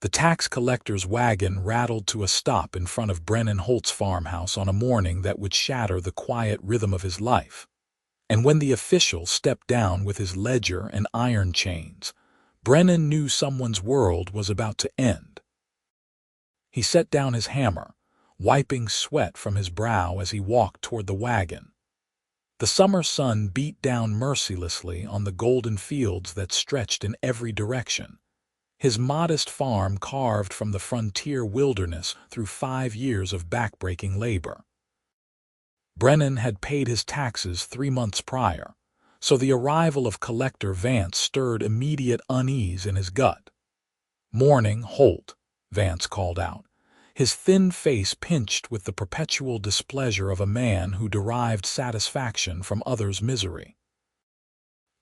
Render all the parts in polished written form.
The tax collector's wagon rattled to a stop in front of Brennan Holt's farmhouse on a morning that would shatter the quiet rhythm of his life. And when the official stepped down with his ledger and iron chains, Brennan knew someone's world was about to end. He set down his hammer, wiping sweat from his brow as he walked toward the wagon. The summer sun beat down mercilessly on the golden fields that stretched in every direction. His modest farm carved from the frontier wilderness through 5 years of backbreaking labor. Brennan had paid his taxes 3 months prior, so the arrival of Collector Vance stirred immediate unease in his gut. "Morning, Holt," Vance called out, his thin face pinched with the perpetual displeasure of a man who derived satisfaction from others' misery.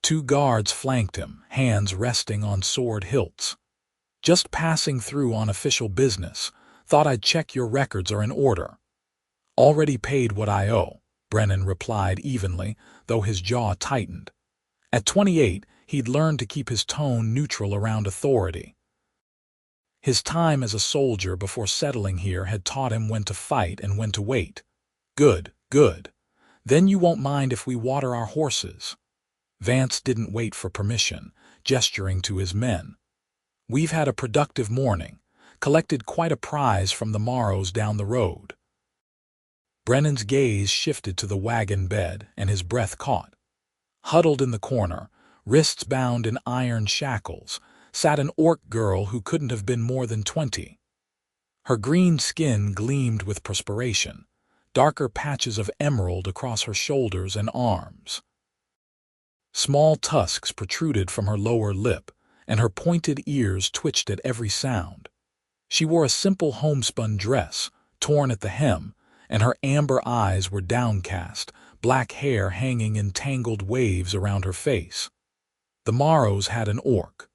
2 guards flanked him, hands resting on sword hilts. "Just passing through on official business. Thought I'd check your records are in order." "Already paid what I owe," Brennan replied evenly, though his jaw tightened. At 28, he'd learned to keep his tone neutral around authority. His time as a soldier before settling here had taught him when to fight and when to wait. "Good, good. Then you won't mind if we water our horses." Vance didn't wait for permission, gesturing to his men. "We've had a productive morning, collected quite a prize from the Morrows down the road." Brennan's gaze shifted to the wagon bed, and his breath caught. Huddled in the corner, wrists bound in iron shackles, sat an orc girl who couldn't have been more than 20. Her green skin gleamed with perspiration, darker patches of emerald across her shoulders and arms. Small tusks protruded from her lower lip, and her pointed ears twitched at every sound. She wore a simple homespun dress, torn at the hem, and her amber eyes were downcast, black hair hanging in tangled waves around her face. The Morrows had an orc.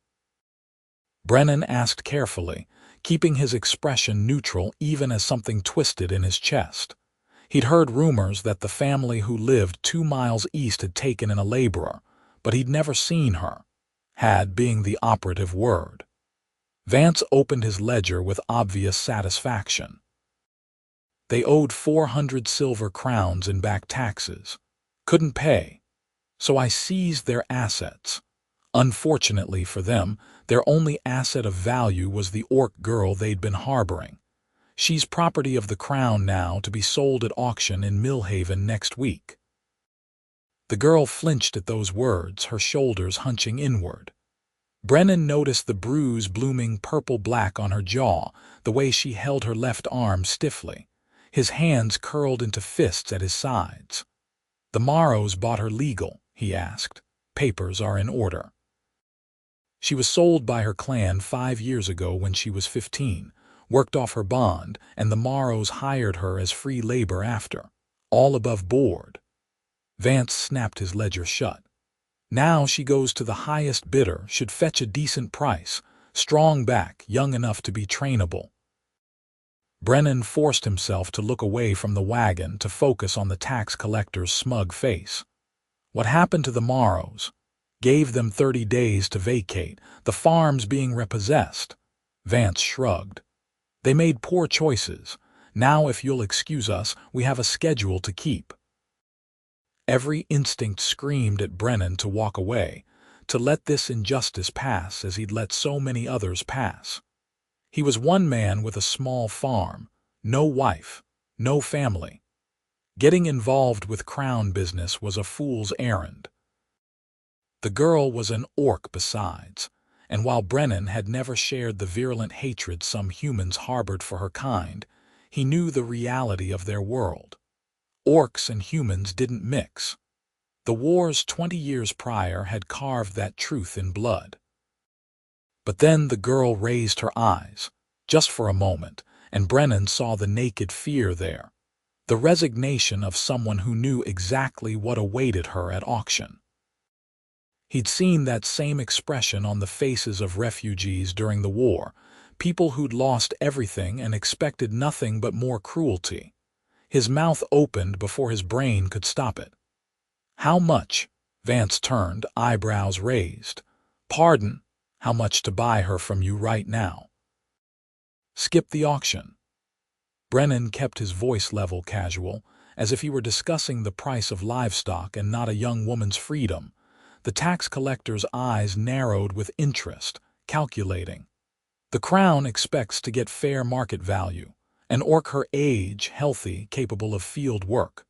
Brennan asked carefully, keeping his expression neutral even as something twisted in his chest. He'd heard rumors that the family who lived 2 miles east had taken in a laborer, but he'd never seen her. Had being the operative word. Vance opened his ledger with obvious satisfaction. They owed 400 silver crowns in back taxes. Couldn't pay. So I seized their assets. Unfortunately for them, their only asset of value was the orc girl they'd been harboring. She's property of the crown now, to be sold at auction in Millhaven next week. The girl flinched at those words, her shoulders hunching inward. Brennan noticed the bruise blooming purple-black on her jaw, the way she held her left arm stiffly. His hands curled into fists at his sides. "The Morrows bought her legal?" he asked. "Papers are in order." "She was sold by her clan 5 years ago when she was 15, worked off her bond, and the Morrows hired her as free labor after. All above board." Vance snapped his ledger shut. "Now she goes to the highest bidder, should fetch a decent price, strong back, young enough to be trainable." Brennan forced himself to look away from the wagon to focus on the tax collector's smug face. "What happened to the Morrows?" "Gave them 30 days to vacate, the farm's being repossessed." Vance shrugged. "They made poor choices. Now, if you'll excuse us, we have a schedule to keep." Every instinct screamed at Brennan to walk away, to let this injustice pass as he'd let so many others pass. He was one man with a small farm, no wife, no family. Getting involved with crown business was a fool's errand. The girl was an orc besides, and while Brennan had never shared the virulent hatred some humans harbored for her kind, he knew the reality of their world. Orcs and humans didn't mix. The wars 20 years prior had carved that truth in blood. But then the girl raised her eyes, just for a moment, and Brennan saw the naked fear there, the resignation of someone who knew exactly what awaited her at auction. He'd seen that same expression on the faces of refugees during the war, people who'd lost everything and expected nothing but more cruelty. His mouth opened before his brain could stop it. "How much?" Vance turned, eyebrows raised. "Pardon? How much to buy her from you right now?" Skip the auction." Brennan kept his voice level casual, as if he were discussing the price of livestock and not a young woman's freedom. The tax collector's eyes narrowed with interest, calculating. "The Crown expects to get fair market value. An orc her age, healthy, capable of field work.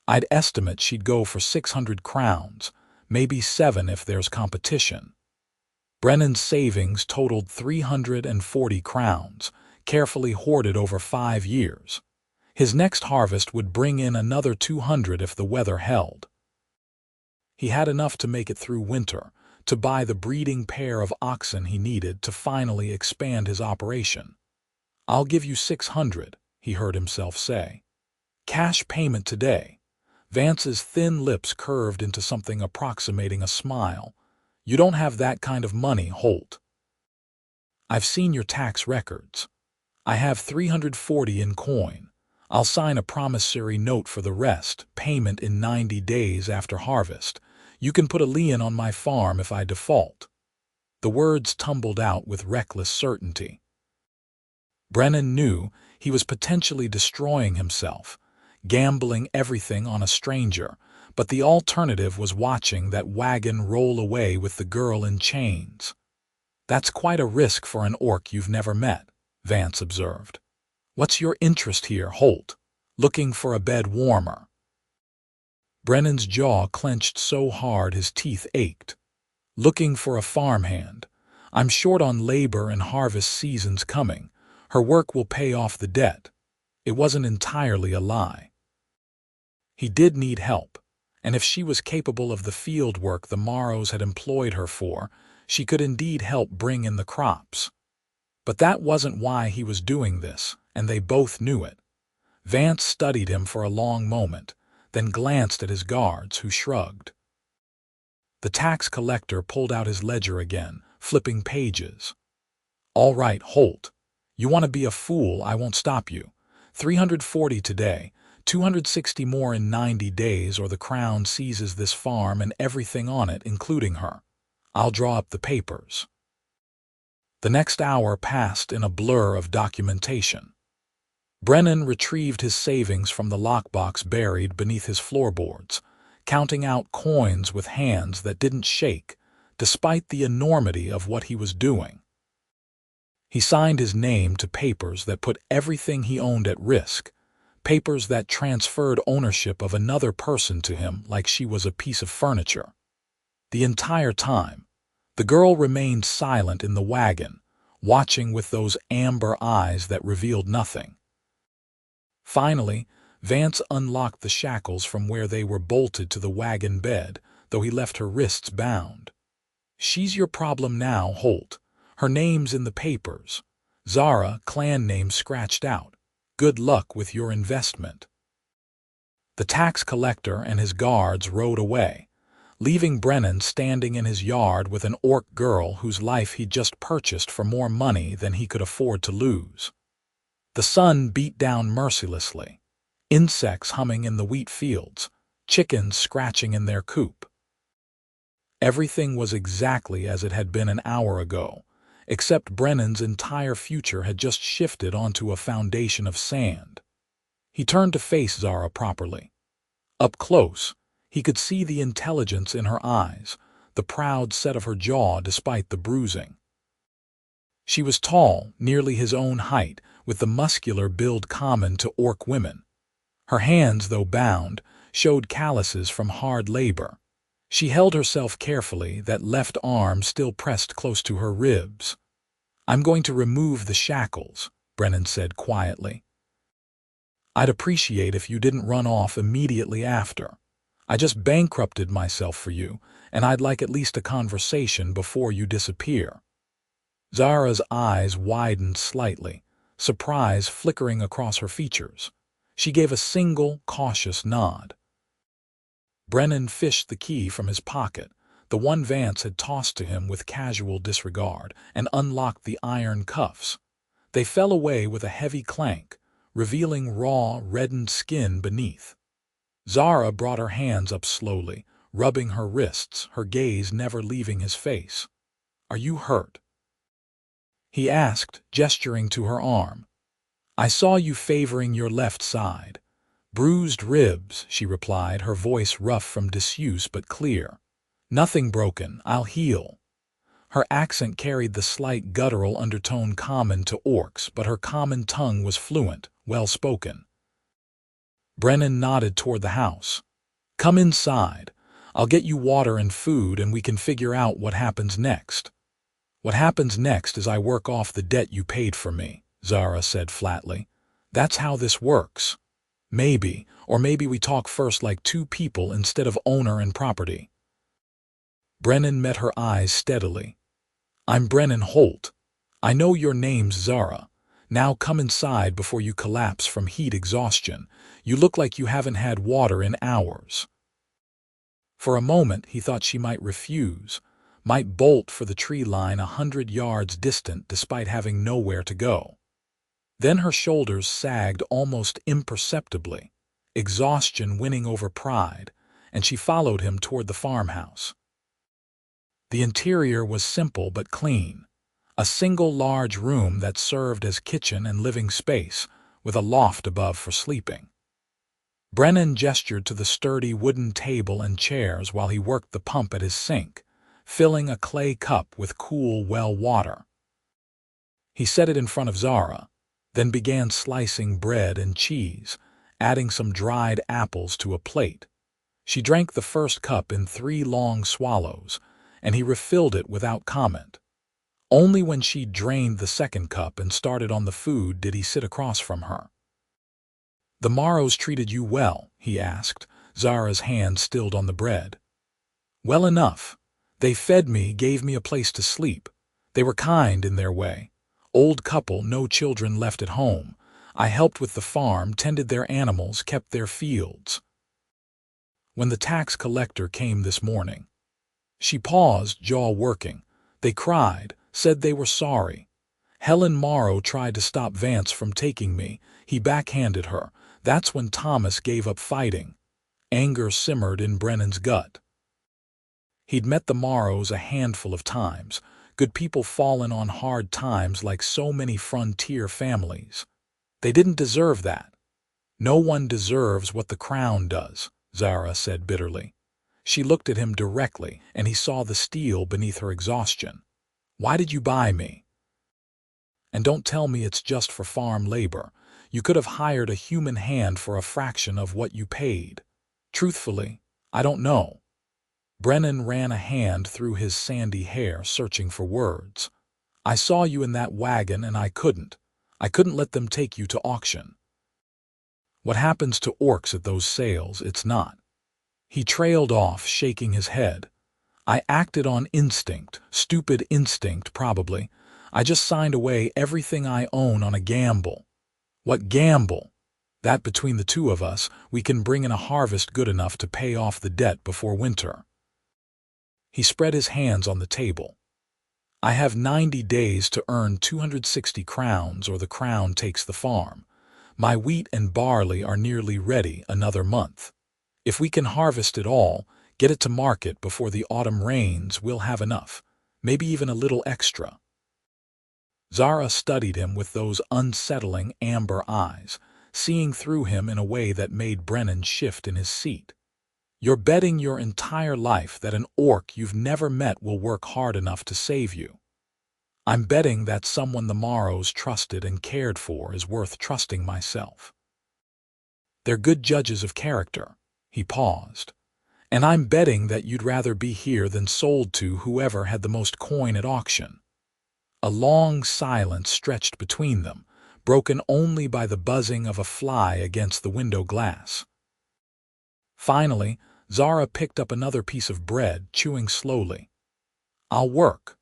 I'd estimate she'd go for 600 crowns, maybe 7 if there's competition." Brennan's savings totaled 340 crowns, carefully hoarded over 5 years. His next harvest would bring in another 200 if the weather held. He had enough to make it through winter, to buy the breeding pair of oxen he needed to finally expand his operation. "I'll give you 600, he heard himself say. "Cash payment today." Vance's thin lips curved into something approximating a smile. "You don't have that kind of money, Holt." "I've seen your tax records. I have 340 in coin. I'll sign a promissory note for the rest, payment in 90 days after harvest. You can put a lien on my farm if I default." The words tumbled out with reckless certainty. Brennan knew he was potentially destroying himself, gambling everything on a stranger, but the alternative was watching that wagon roll away with the girl in chains. "That's quite a risk for an orc you've never met," Vance observed. "What's your interest here, Holt? Looking for a bed warmer?" Brennan's jaw clenched so hard his teeth ached. "Looking for a farmhand. I'm short on labor and harvest season's coming. Her work will pay off the debt." It wasn't entirely a lie. He did need help, and if she was capable of the field work the Morrows had employed her for, she could indeed help bring in the crops. But that wasn't why he was doing this, and they both knew it. Vance studied him for a long moment, then glanced at his guards, who shrugged. The tax collector pulled out his ledger again, flipping pages. "All right, Holt. You want to be a fool, I won't stop you. 340 today, 260 more in 90 days, or the Crown seizes this farm and everything on it, including her. I'll draw up the papers." The next hour passed in a blur of documentation. Brennan retrieved his savings from the lockbox buried beneath his floorboards, counting out coins with hands that didn't shake, despite the enormity of what he was doing. He signed his name to papers that put everything he owned at risk, papers that transferred ownership of another person to him like she was a piece of furniture. The entire time, the girl remained silent in the wagon, watching with those amber eyes that revealed nothing. Finally, Vance unlocked the shackles from where they were bolted to the wagon bed, though he left her wrists bound. "She's your problem now, Holt. Her name's in the papers. Zara, clan name scratched out. Good luck with your investment." The tax collector and his guards rode away, leaving Brennan standing in his yard with an orc girl whose life he'd just purchased for more money than he could afford to lose. The sun beat down mercilessly, insects humming in the wheat fields, chickens scratching in their coop. Everything was exactly as it had been an hour ago, except Brennan's entire future had just shifted onto a foundation of sand. He turned to face Zara properly. Up close, he could see the intelligence in her eyes, the proud set of her jaw despite the bruising. She was tall, nearly his own height, with the muscular build common to orc women. Her hands, though bound, showed calluses from hard labor. She held herself carefully, that left arm still pressed close to her ribs. "I'm going to remove the shackles," Brennan said quietly. "I'd appreciate if you didn't run off immediately after. I just bankrupted myself for you, and I'd like at least a conversation before you disappear." Zara's eyes widened slightly, surprise flickering across her features. She gave a single, cautious nod. Brennan fished the key from his pocket, the one Vance had tossed to him with casual disregard, and unlocked the iron cuffs. They fell away with a heavy clank, revealing raw, reddened skin beneath. Zara brought her hands up slowly, rubbing her wrists, her gaze never leaving his face. "Are you hurt?" he asked, gesturing to her arm. I saw you favoring your left side. Bruised ribs, she replied, her voice rough from disuse but clear. Nothing broken, I'll heal. Her accent carried the slight guttural undertone common to orcs, but her common tongue was fluent, well-spoken. Brennan nodded toward the house. Come inside. I'll get you water and food and we can figure out what happens next. What happens next is I work off the debt you paid for me, Zara said flatly. That's how this works. Maybe, or maybe we talk first like two people instead of owner and property. Brennan met her eyes steadily. I'm Brennan Holt. I know your name's Zara. Now come inside before you collapse from heat exhaustion. You look like you haven't had water in hours. For a moment he thought she might refuse, might bolt for the tree line 100 yards distant despite having nowhere to go. Then her shoulders sagged almost imperceptibly, exhaustion winning over pride, and she followed him toward the farmhouse. The interior was simple but clean, a single large room that served as kitchen and living space, with a loft above for sleeping. Brennan gestured to the sturdy wooden table and chairs while he worked the pump at his sink, filling a clay cup with cool well water. He set it in front of Zara, then began slicing bread and cheese, adding some dried apples to a plate. She drank the first cup in 3 long swallows, and he refilled it without comment. Only when she drained the second cup and started on the food did he sit across from her. The Morrows treated you well, he asked, Zara's hand stilled on the bread. Well enough. They fed me, gave me a place to sleep. They were kind in their way. Old couple, no children left at home. I helped with the farm, tended their animals, kept their fields. When the tax collector came this morning, she paused, jaw working. They cried, said they were sorry. Helen Morrow tried to stop Vance from taking me. He backhanded her. That's when Thomas gave up fighting. Anger simmered in Brennan's gut. He'd met the Morrows a handful of times, good people fallen on hard times like so many frontier families. They didn't deserve that. No one deserves what the crown does, Zara said bitterly. She looked at him directly, and he saw the steel beneath her exhaustion. Why did you buy me? And don't tell me it's just for farm labor. You could have hired a human hand for a fraction of what you paid. Truthfully, I don't know. Brennan ran a hand through his sandy hair, searching for words. I saw you in that wagon and I couldn't let them take you to auction. What happens to orcs at those sales, it's not. He trailed off, shaking his head. I acted on instinct, stupid instinct probably. I just signed away everything I own on a gamble. What gamble? That between the two of us, we can bring in a harvest good enough to pay off the debt before winter. He spread his hands on the table. I have 90 days to earn 260 crowns or the crown takes the farm. My wheat and barley are nearly ready, another month. If we can harvest it all, get it to market before the autumn rains, we'll have enough, maybe even a little extra. Zara studied him with those unsettling amber eyes, seeing through him in a way that made Brennan shift in his seat. You're betting your entire life that an orc you've never met will work hard enough to save you. I'm betting that someone the Morrows trusted and cared for is worth trusting myself. They're good judges of character. He paused. And I'm betting that you'd rather be here than sold to whoever had the most coin at auction. A long silence stretched between them, broken only by the buzzing of a fly against the window glass. Finally, Zara picked up another piece of bread, chewing slowly. I'll work.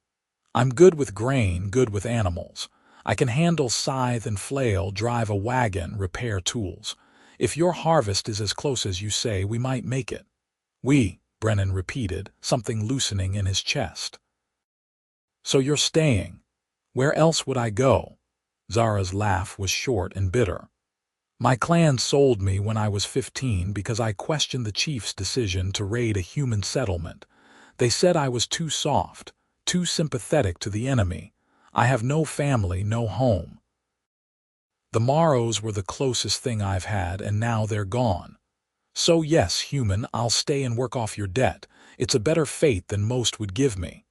I'm good with grain, good with animals. I can handle scythe and flail, drive a wagon, repair tools. If your harvest is as close as you say, we might make it. Brennan repeated, something loosening in his chest. So you're staying. Where else would I go? Zara's laugh was short and bitter. My clan sold me when I was 15 because I questioned the chief's decision to raid a human settlement. They said I was too soft, too sympathetic to the enemy. I have no family, no home. The Morrows were the closest thing I've had, and now they're gone. So yes, human, I'll stay and work off your debt. It's a better fate than most would give me.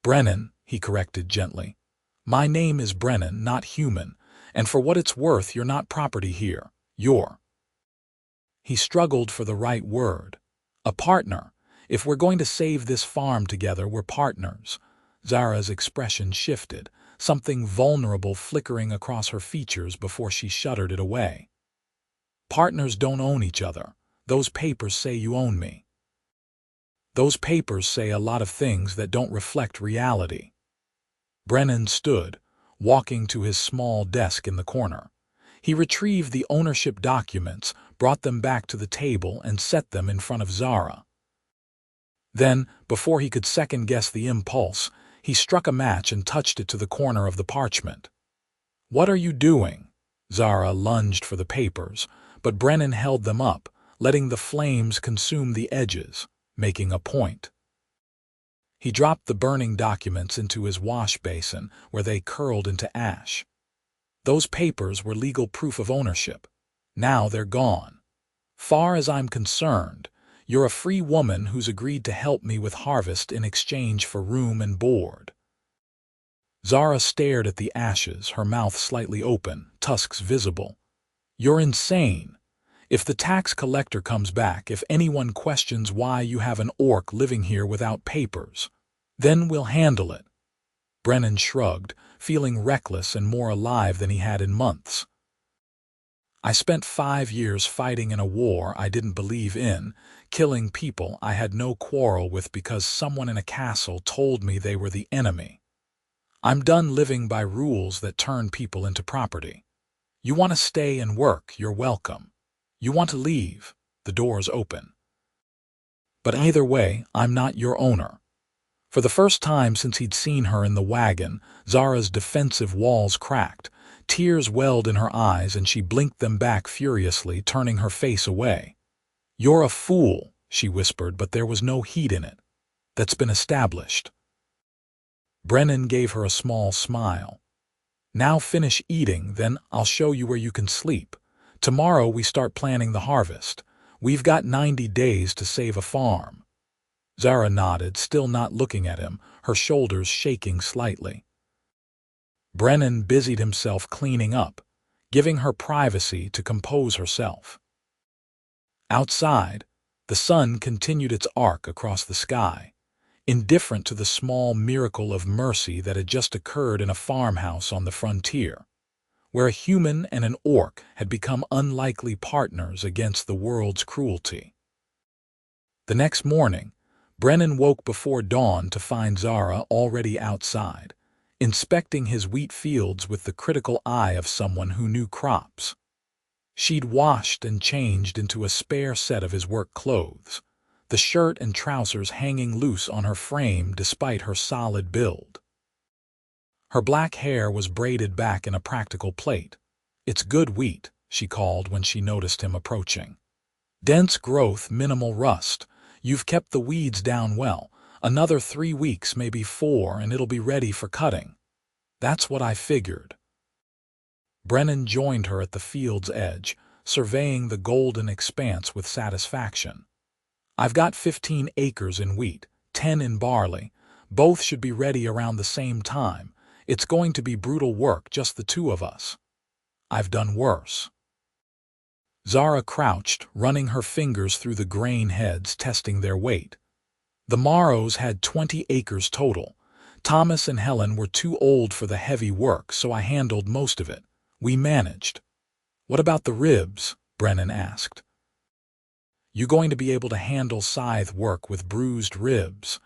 Brennan, he corrected gently. My name is Brennan, not human, and for what it's worth, you're not property here. You're. He struggled for the right word. A partner. If we're going to save this farm together, we're partners. Zara's expression shifted, something vulnerable flickering across her features before she shuddered it away. Partners don't own each other. Those papers say you own me. Those papers say a lot of things that don't reflect reality. Brennan stood, walking to his small desk in the corner. He retrieved the ownership documents, brought them back to the table, and set them in front of Zara. Then, before he could second-guess the impulse, he struck a match and touched it to the corner of the parchment. What are you doing? Zara lunged for the papers, but Brennan held them up, letting the flames consume the edges, making a point. He dropped the burning documents into his wash basin, where they curled into ash. Those papers were legal proof of ownership. Now they're gone. Far as I'm concerned, you're a free woman who's agreed to help me with harvest in exchange for room and board. Zara stared at the ashes, her mouth slightly open, tusks visible. You're insane. If the tax collector comes back, if anyone questions why you have an orc living here without papers, then we'll handle it. Brennan shrugged, feeling reckless and more alive than he had in months. I spent 5 years fighting in a war I didn't believe in, killing people I had no quarrel with because someone in a castle told me they were the enemy. I'm done living by rules that turn people into property. You want to stay and work, you're welcome. You want to leave, the door's open. But either way, I'm not your owner. For the first time since he'd seen her in the wagon, Zara's defensive walls cracked. Tears welled in her eyes and she blinked them back furiously, turning her face away. You're a fool, she whispered, but there was no heat in it. That's been established. Brennan gave her a small smile. Now finish eating, then I'll show you where you can sleep. Tomorrow we start planning the harvest. We've got 90 days to save a farm. Zara nodded, still not looking at him, her shoulders shaking slightly. Brennan busied himself cleaning up, giving her privacy to compose herself. Outside, the sun continued its arc across the sky, indifferent to the small miracle of mercy that had just occurred in a farmhouse on the frontier, where a human and an orc had become unlikely partners against the world's cruelty. The next morning, Brennan woke before dawn to find Zara already outside, inspecting his wheat fields with the critical eye of someone who knew crops. She'd washed and changed into a spare set of his work clothes, the shirt and trousers hanging loose on her frame despite her solid build. Her black hair was braided back in a practical plait. It's good wheat, she called when she noticed him approaching. Dense growth, minimal rust. You've kept the weeds down well. Another 3 weeks, maybe 4, and it'll be ready for cutting. That's what I figured. Brennan joined her at the field's edge, surveying the golden expanse with satisfaction. I've got 15 acres in wheat, 10 in barley. Both should be ready around the same time. It's going to be brutal work, just the two of us. I've done worse. Zara crouched, running her fingers through the grain heads, testing their weight. The Morrows had 20 acres total. Thomas and Helen were too old for the heavy work, so I handled most of it. We managed. What about the ribs? Brennan asked. You going to be able to handle scythe work with bruised ribs?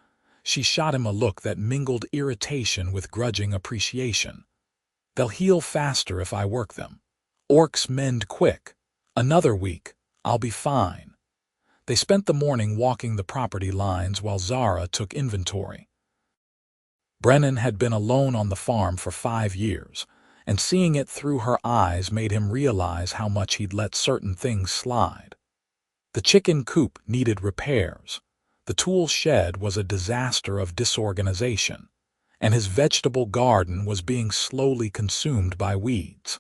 She shot him a look that mingled irritation with grudging appreciation. They'll heal faster if I work them. Orcs mend quick. Another week, I'll be fine. They spent the morning walking the property lines while Zara took inventory. Brennan had been alone on the farm for 5 years, and seeing it through her eyes made him realize how much he'd let certain things slide. The chicken coop needed repairs. The tool shed was a disaster of disorganization, and his vegetable garden was being slowly consumed by weeds.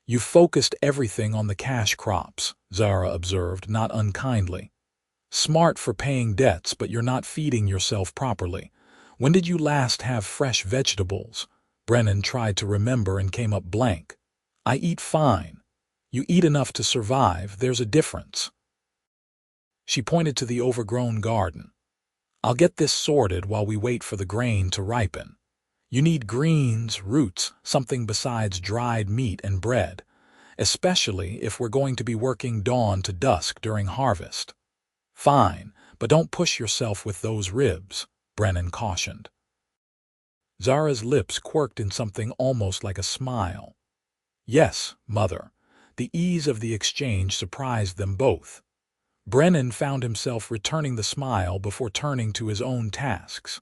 "You focused everything on the cash crops," Zara observed, not unkindly. "Smart for paying debts, but you're not feeding yourself properly. When did you last have fresh vegetables?" Brennan tried to remember and came up blank. "I eat fine. You eat enough to survive. There's a difference." She pointed to the overgrown garden. "I'll get this sorted while we wait for the grain to ripen. You need greens, roots, something besides dried meat and bread, especially if we're going to be working dawn to dusk during harvest." "Fine, but don't push yourself with those ribs," Brennan cautioned. Zara's lips quirked in something almost like a smile. "Yes, Mother." The ease of the exchange surprised them both. Brennan found himself returning the smile before turning to his own tasks.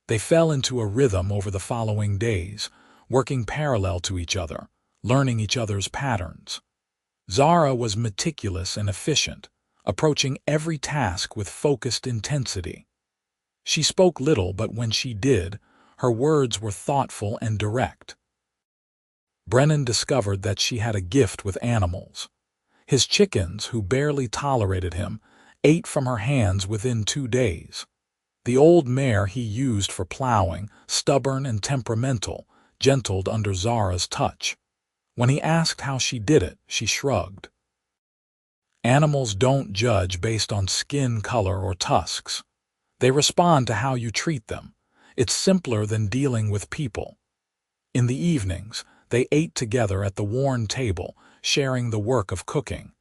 They fell into a rhythm over the following days, working parallel to each other, learning each other's patterns. Zara was meticulous and efficient, approaching every task with focused intensity. She spoke little, but when she did, her words were thoughtful and direct. Brennan discovered that she had a gift with animals. His chickens, who barely tolerated him, ate from her hands within 2 days. The old mare he used for plowing, stubborn and temperamental, gentled under Zara's touch. When he asked how she did it, she shrugged. "Animals don't judge based on skin color or tusks. They respond to how you treat them. It's simpler than dealing with people." In the evenings, they ate together at the worn table, sharing the work of cooking.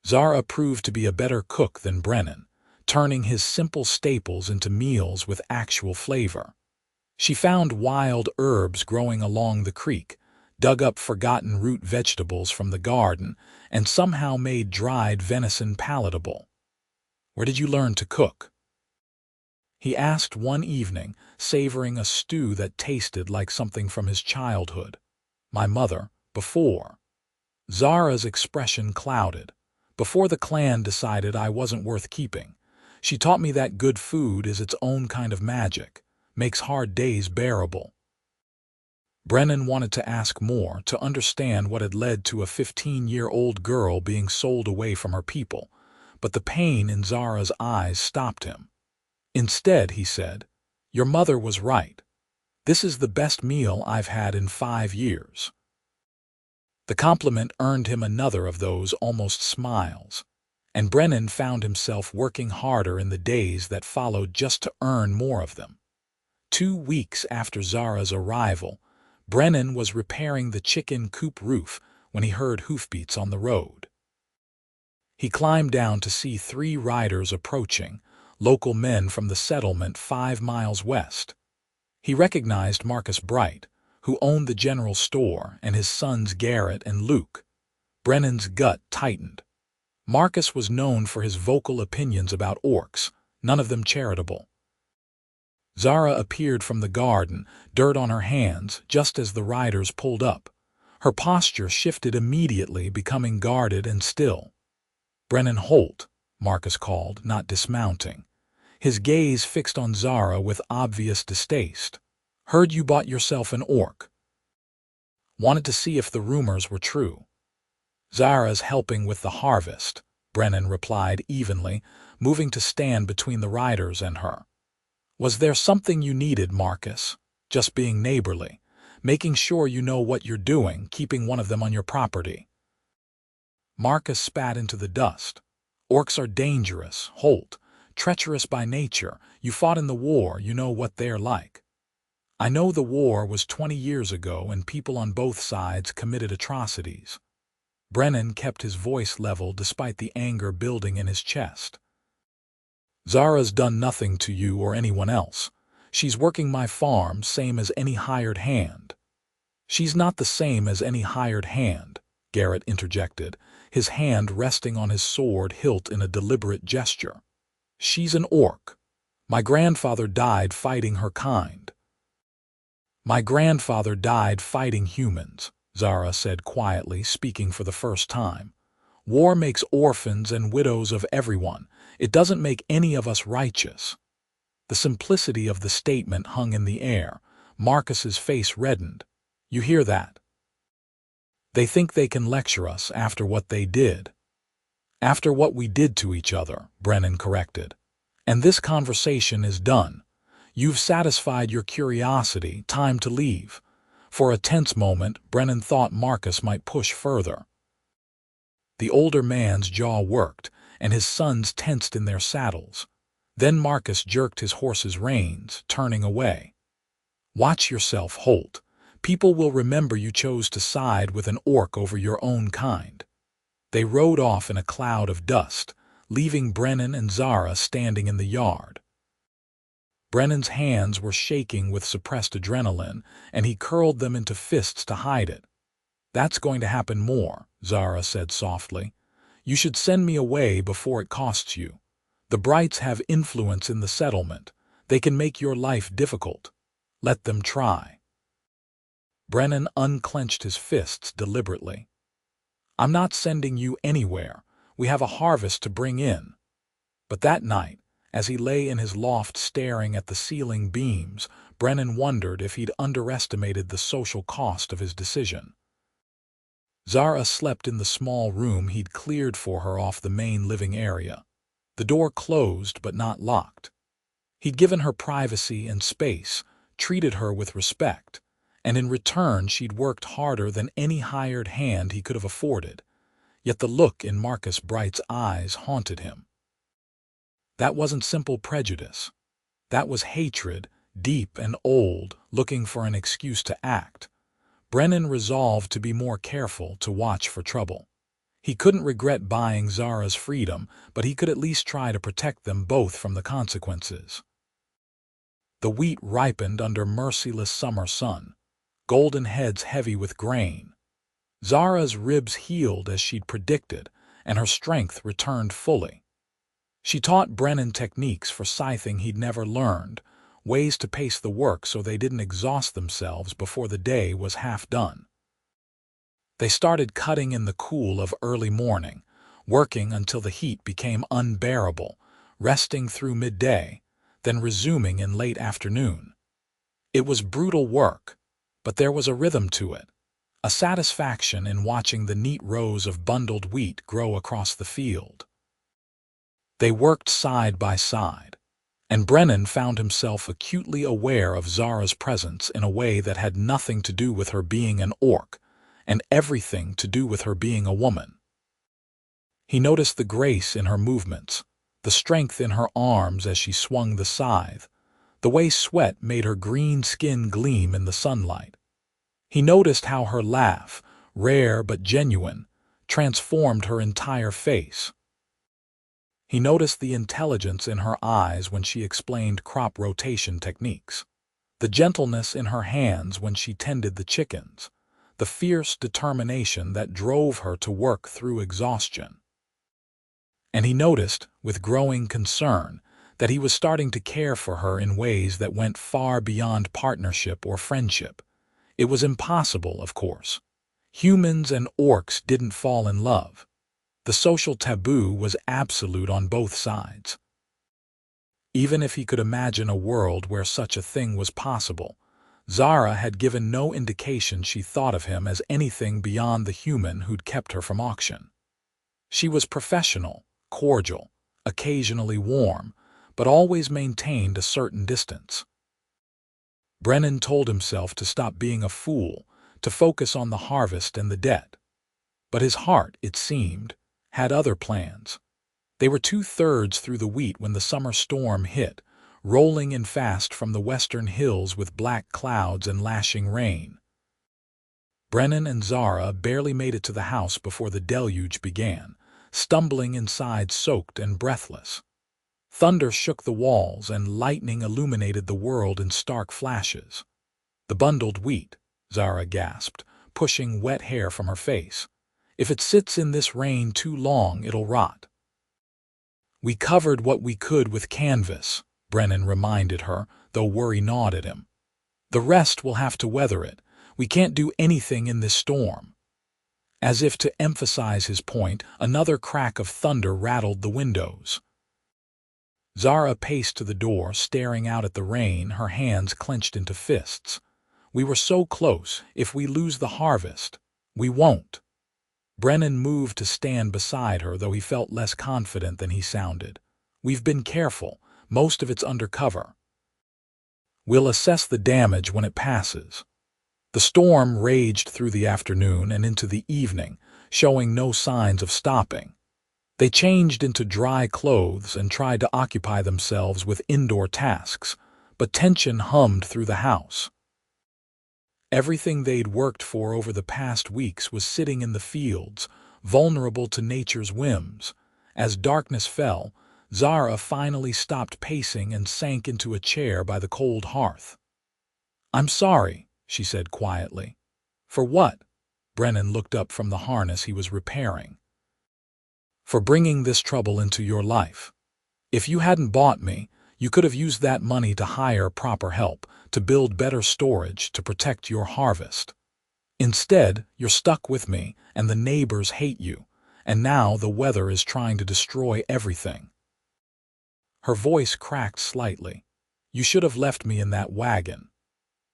Zara proved to be a better cook than Brennan, turning his simple staples into meals with actual flavor. She found wild herbs growing along the creek, dug up forgotten root vegetables from the garden, and somehow made dried venison palatable. "Where did you learn to cook?" he asked one evening, savoring a stew that tasted like something from his childhood. "My mother, before." Zara's expression clouded. "Before the clan decided I wasn't worth keeping. She taught me that good food is its own kind of magic, makes hard days bearable." Brennan wanted to ask more, to understand what had led to a 15-year-old girl being sold away from her people, but the pain in Zara's eyes stopped him. Instead, he said, "Your mother was right. This is the best meal I've had in 5 years." The compliment earned him another of those almost smiles, and Brennan found himself working harder in the days that followed just to earn more of them. 2 weeks after Zara's arrival, Brennan was repairing the chicken coop roof when he heard hoofbeats on the road. He climbed down to see 3 riders approaching, local men from the settlement 5 miles west. He recognized Marcus Bright, who owned the general store, and his sons Garrett and Luke. Brennan's gut tightened. Marcus was known for his vocal opinions about orcs, none of them charitable. Zara appeared from the garden, dirt on her hands, just as the riders pulled up. Her posture shifted immediately, becoming guarded and still. "Brennan Holt," Marcus called, not dismounting. His gaze fixed on Zara with obvious distaste. "Heard you bought yourself an orc. Wanted to see if the rumors were true." "Zara's helping with the harvest," Brennan replied evenly, moving to stand between the riders and her. "Was there something you needed, Marcus?" "Just being neighborly, making sure you know what you're doing, keeping one of them on your property." Marcus spat into the dust. "Orcs are dangerous, Holt, treacherous by nature. You fought in the war, you know what they're like." "I know the war was 20 years ago and people on both sides committed atrocities." Brennan kept his voice level despite the anger building in his chest. "Zara's done nothing to you or anyone else. She's working my farm, same as any hired hand." "She's not the same as any hired hand," Garrett interjected, his hand resting on his sword hilt in a deliberate gesture. "She's an orc. My grandfather died fighting her kind." "My grandfather died fighting humans," Zara said quietly, speaking for the first time. "War makes orphans and widows of everyone. It doesn't make any of us righteous." The simplicity of the statement hung in the air. Marcus's face reddened. "You hear that? They think they can lecture us after what they did." "After what we did to each other," Brennan corrected. "And this conversation is done. You've satisfied your curiosity. Time to leave." For a tense moment, Brennan thought Marcus might push further. The older man's jaw worked, and his sons tensed in their saddles. Then Marcus jerked his horse's reins, turning away. "Watch yourself, Holt. People will remember you chose to side with an orc over your own kind." They rode off in a cloud of dust, leaving Brennan and Zara standing in the yard. Brennan's hands were shaking with suppressed adrenaline, and he curled them into fists to hide it. "That's going to happen more," Zara said softly. "You should send me away before it costs you. The Brights have influence in the settlement. They can make your life difficult. Let them try." Brennan unclenched his fists deliberately. "I'm not sending you anywhere. We have a harvest to bring in." But that night, as he lay in his loft staring at the ceiling beams, Brennan wondered if he'd underestimated the social cost of his decision. Zara slept in the small room he'd cleared for her off the main living area. The door closed but not locked. He'd given her privacy and space, treated her with respect, and in return she'd worked harder than any hired hand he could have afforded. Yet the look in Marcus Bright's eyes haunted him. That wasn't simple prejudice. That was hatred, deep and old, looking for an excuse to act. Brennan resolved to be more careful, to watch for trouble. He couldn't regret buying Zara's freedom, but he could at least try to protect them both from the consequences. The wheat ripened under merciless summer sun, golden heads heavy with grain. Zara's ribs healed as she'd predicted, and her strength returned fully. She taught Brennan techniques for scything he'd never learned, ways to pace the work so they didn't exhaust themselves before the day was half done. They started cutting in the cool of early morning, working until the heat became unbearable, resting through midday, then resuming in late afternoon. It was brutal work, but there was a rhythm to it, a satisfaction in watching the neat rows of bundled wheat grow across the field. They worked side by side, and Brennan found himself acutely aware of Zara's presence in a way that had nothing to do with her being an orc, and everything to do with her being a woman. He noticed the grace in her movements, the strength in her arms as she swung the scythe, the way sweat made her green skin gleam in the sunlight. He noticed how her laugh, rare but genuine, transformed her entire face. He noticed the intelligence in her eyes when she explained crop rotation techniques, the gentleness in her hands when she tended the chickens, the fierce determination that drove her to work through exhaustion. And he noticed, with growing concern, that he was starting to care for her in ways that went far beyond partnership or friendship. It was impossible, of course. Humans and orcs didn't fall in love. The social taboo was absolute on both sides. Even if he could imagine a world where such a thing was possible, Zara had given no indication she thought of him as anything beyond the human who'd kept her from auction. She was professional, cordial, occasionally warm, but always maintained a certain distance. Brennan told himself to stop being a fool, to focus on the harvest and the debt. But his heart, it seemed, had other plans. They were 2/3 through the wheat when the summer storm hit, rolling in fast from the western hills with black clouds and lashing rain. Brennan and Zara barely made it to the house before the deluge began, stumbling inside soaked and breathless. Thunder shook the walls and lightning illuminated the world in stark flashes. "The bundled wheat," Zara gasped, pushing wet hair from her face. "If it sits in this rain too long, it'll rot." "We covered what we could with canvas," Brennan reminded her, though worry gnawed at him. "The rest will have to weather it. We can't do anything in this storm." As if to emphasize his point, another crack of thunder rattled the windows. Zara paced to the door, staring out at the rain, her hands clenched into fists. "We were so close. If we lose the harvest, we won't." Brennan moved to stand beside her, though he felt less confident than he sounded. "We've been careful. Most of it's undercover. We'll assess the damage when it passes." The storm raged through the afternoon and into the evening, showing no signs of stopping. They changed into dry clothes and tried to occupy themselves with indoor tasks, but tension hummed through the house. Everything they'd worked for over the past weeks was sitting in the fields, vulnerable to nature's whims. As darkness fell, Zara finally stopped pacing and sank into a chair by the cold hearth. "I'm sorry," she said quietly. "For what?" Brennan looked up from the harness he was repairing. "For bringing this trouble into your life. If you hadn't bought me, you could have used that money to hire proper help, to build better storage, to protect your harvest. Instead, you're stuck with me, and the neighbors hate you, and now the weather is trying to destroy everything." Her voice cracked slightly. "You should have left me in that wagon."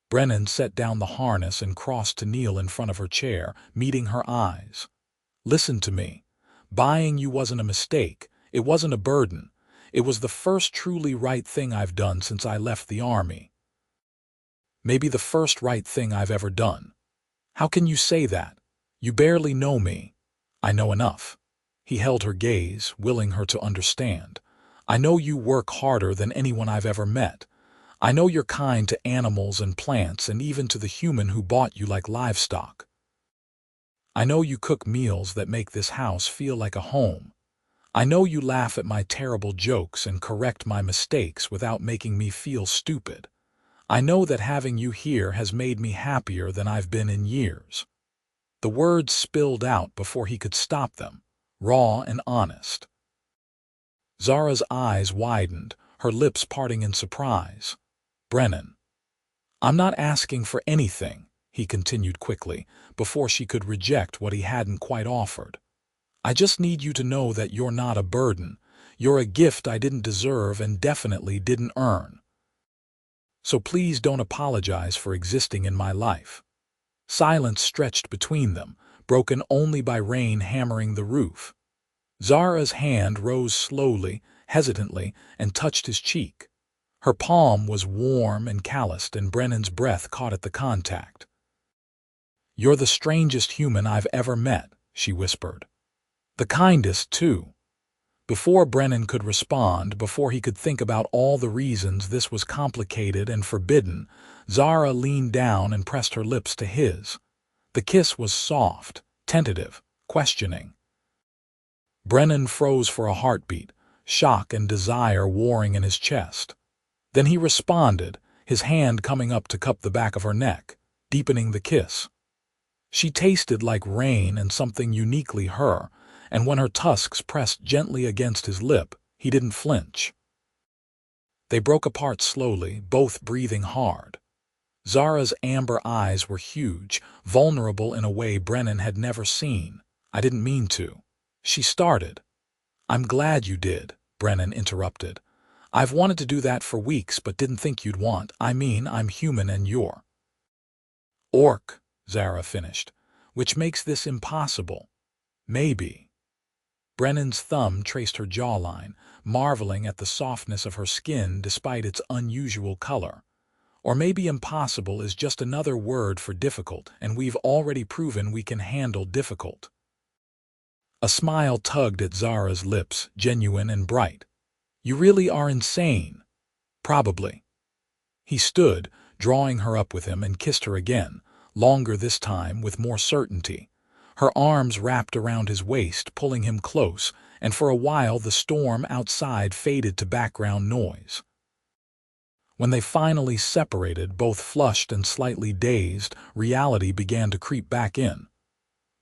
Brennan set down the harness and crossed to kneel in front of her chair, meeting her eyes. "Listen to me. Buying you wasn't a mistake. It wasn't a burden. It was the first truly right thing I've done since I left the army. Maybe the first right thing I've ever done." "How can you say that? You barely know me." "I know enough." He held her gaze, willing her to understand. "I know you work harder than anyone I've ever met. I know you're kind to animals and plants and even to the human who bought you like livestock. I know you cook meals that make this house feel like a home. I know you laugh at my terrible jokes and correct my mistakes without making me feel stupid. I know that having you here has made me happier than I've been in years." The words spilled out before he could stop them, raw and honest. Zara's eyes widened, her lips parting in surprise. "Brennan, I'm not asking for anything," he continued quickly, before she could reject what he hadn't quite offered. "I just need you to know that you're not a burden. You're a gift I didn't deserve and definitely didn't earn. So please don't apologize for existing in my life." Silence stretched between them, broken only by rain hammering the roof. Zara's hand rose slowly, hesitantly, and touched his cheek. Her palm was warm and calloused, and Brennan's breath caught at the contact. "You're the strangest human I've ever met," she whispered. "The kindest, too." Before Brennan could respond, before he could think about all the reasons this was complicated and forbidden, Zara leaned down and pressed her lips to his. The kiss was soft, tentative, questioning. Brennan froze for a heartbeat, shock and desire warring in his chest. Then he responded, his hand coming up to cup the back of her neck, deepening the kiss. She tasted like rain and something uniquely her, and when her tusks pressed gently against his lip, he didn't flinch. They broke apart slowly, both breathing hard. Zara's amber eyes were huge, vulnerable in a way Brennan had never seen. "I didn't mean to," she started. "I'm glad you did," Brennan interrupted. "I've wanted to do that for weeks but didn't think you'd want. I mean, I'm human and you're." "Orc," Zara finished, "which makes this impossible." "Maybe." Brennan's thumb traced her jawline, marveling at the softness of her skin despite its unusual color. "Or maybe impossible is just another word for difficult, and we've already proven we can handle difficult." A smile tugged at Zara's lips, genuine and bright. "You really are insane." "Probably." He stood, drawing her up with him, and kissed her again, longer this time, with more certainty. Her arms wrapped around his waist, pulling him close, and for a while the storm outside faded to background noise. When they finally separated, both flushed and slightly dazed, reality began to creep back in.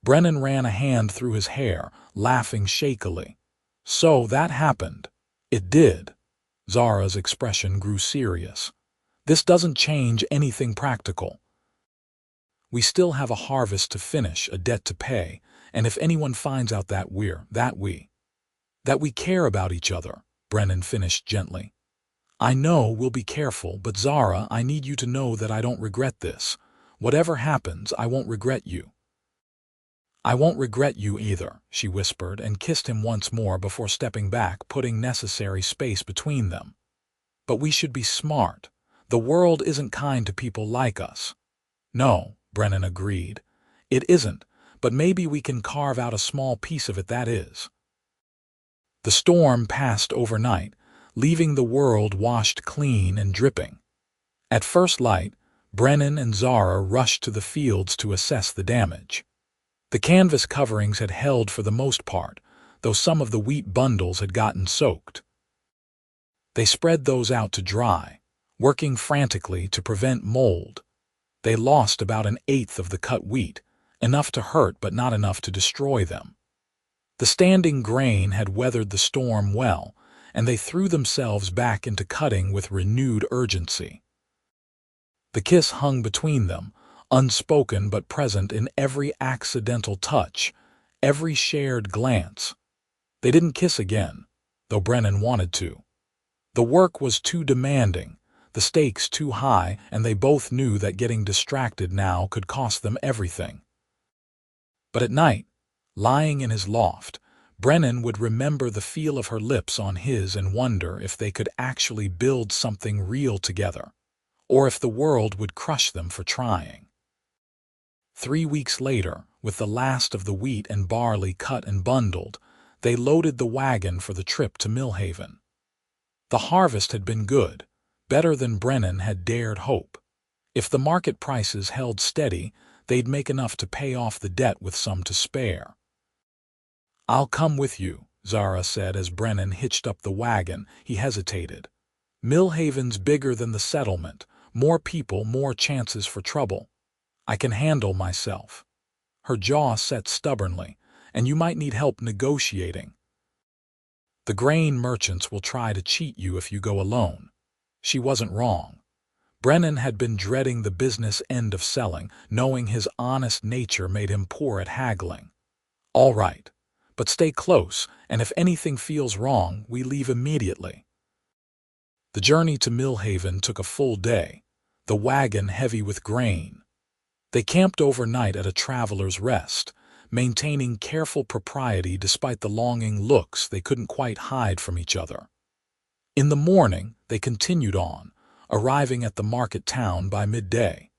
Brennan ran a hand through his hair, laughing shakily. "So that happened." "It did." Zara's expression grew serious. "This doesn't change anything practical. We still have a harvest to finish, a debt to pay, and if anyone finds out that we care about each other," Brennan finished gently. I know we'll be careful, but Zara, I need you to know that I don't regret this. Whatever happens, I won't regret you. I won't regret you either, she whispered and kissed him once more before stepping back, putting necessary space between them. But we should be smart. The world isn't kind to people like us. No, Brennan agreed. It isn't, but maybe we can carve out a small piece of it that is. The storm passed overnight, leaving the world washed clean and dripping. At first light, Brennan and Zara rushed to the fields to assess the damage. The canvas coverings had held for the most part, though some of the wheat bundles had gotten soaked. They spread those out to dry, working frantically to prevent mold. They lost about an eighth of the cut wheat, enough to hurt but not enough to destroy them. The standing grain had weathered the storm well, and they threw themselves back into cutting with renewed urgency. The kiss hung between them, unspoken but present in every accidental touch, every shared glance. They didn't kiss again, though Brennan wanted to. The work was too demanding, the stakes too high, and they both knew that getting distracted now could cost them everything. But at night, lying in his loft, Brennan would remember the feel of her lips on his and wonder if they could actually build something real together, or if the world would crush them for trying. 3 weeks later, with the last of the wheat and barley cut and bundled, they loaded the wagon for the trip to Millhaven. The harvest had been good, better than Brennan had dared hope. If the market prices held steady, they'd make enough to pay off the debt with some to spare. I'll come with you, Zara said as Brennan hitched up the wagon. He hesitated. Millhaven's bigger than the settlement, more people, more chances for trouble. I can handle myself. Her jaw set stubbornly, and you might need help negotiating. The grain merchants will try to cheat you if you go alone. She wasn't wrong. Brennan had been dreading the business end of selling, knowing his honest nature made him poor at haggling. All right, but stay close, and if anything feels wrong, we leave immediately. The journey to Millhaven took a full day, the wagon heavy with grain. They camped overnight at a traveler's rest, maintaining careful propriety despite the longing looks they couldn't quite hide from each other. In the morning, they continued on, arriving at the market town by midday.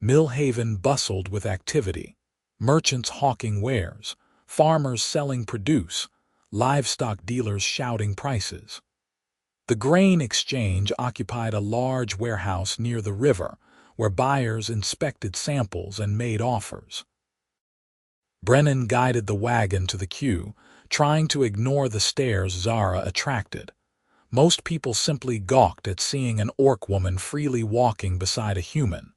Millhaven bustled with activity, merchants hawking wares, farmers selling produce, livestock dealers shouting prices. The grain exchange occupied a large warehouse near the river, where buyers inspected samples and made offers. Brennan guided the wagon to the queue, trying to ignore the stares Zara attracted. Most people simply gawked at seeing an orc woman freely walking beside a human.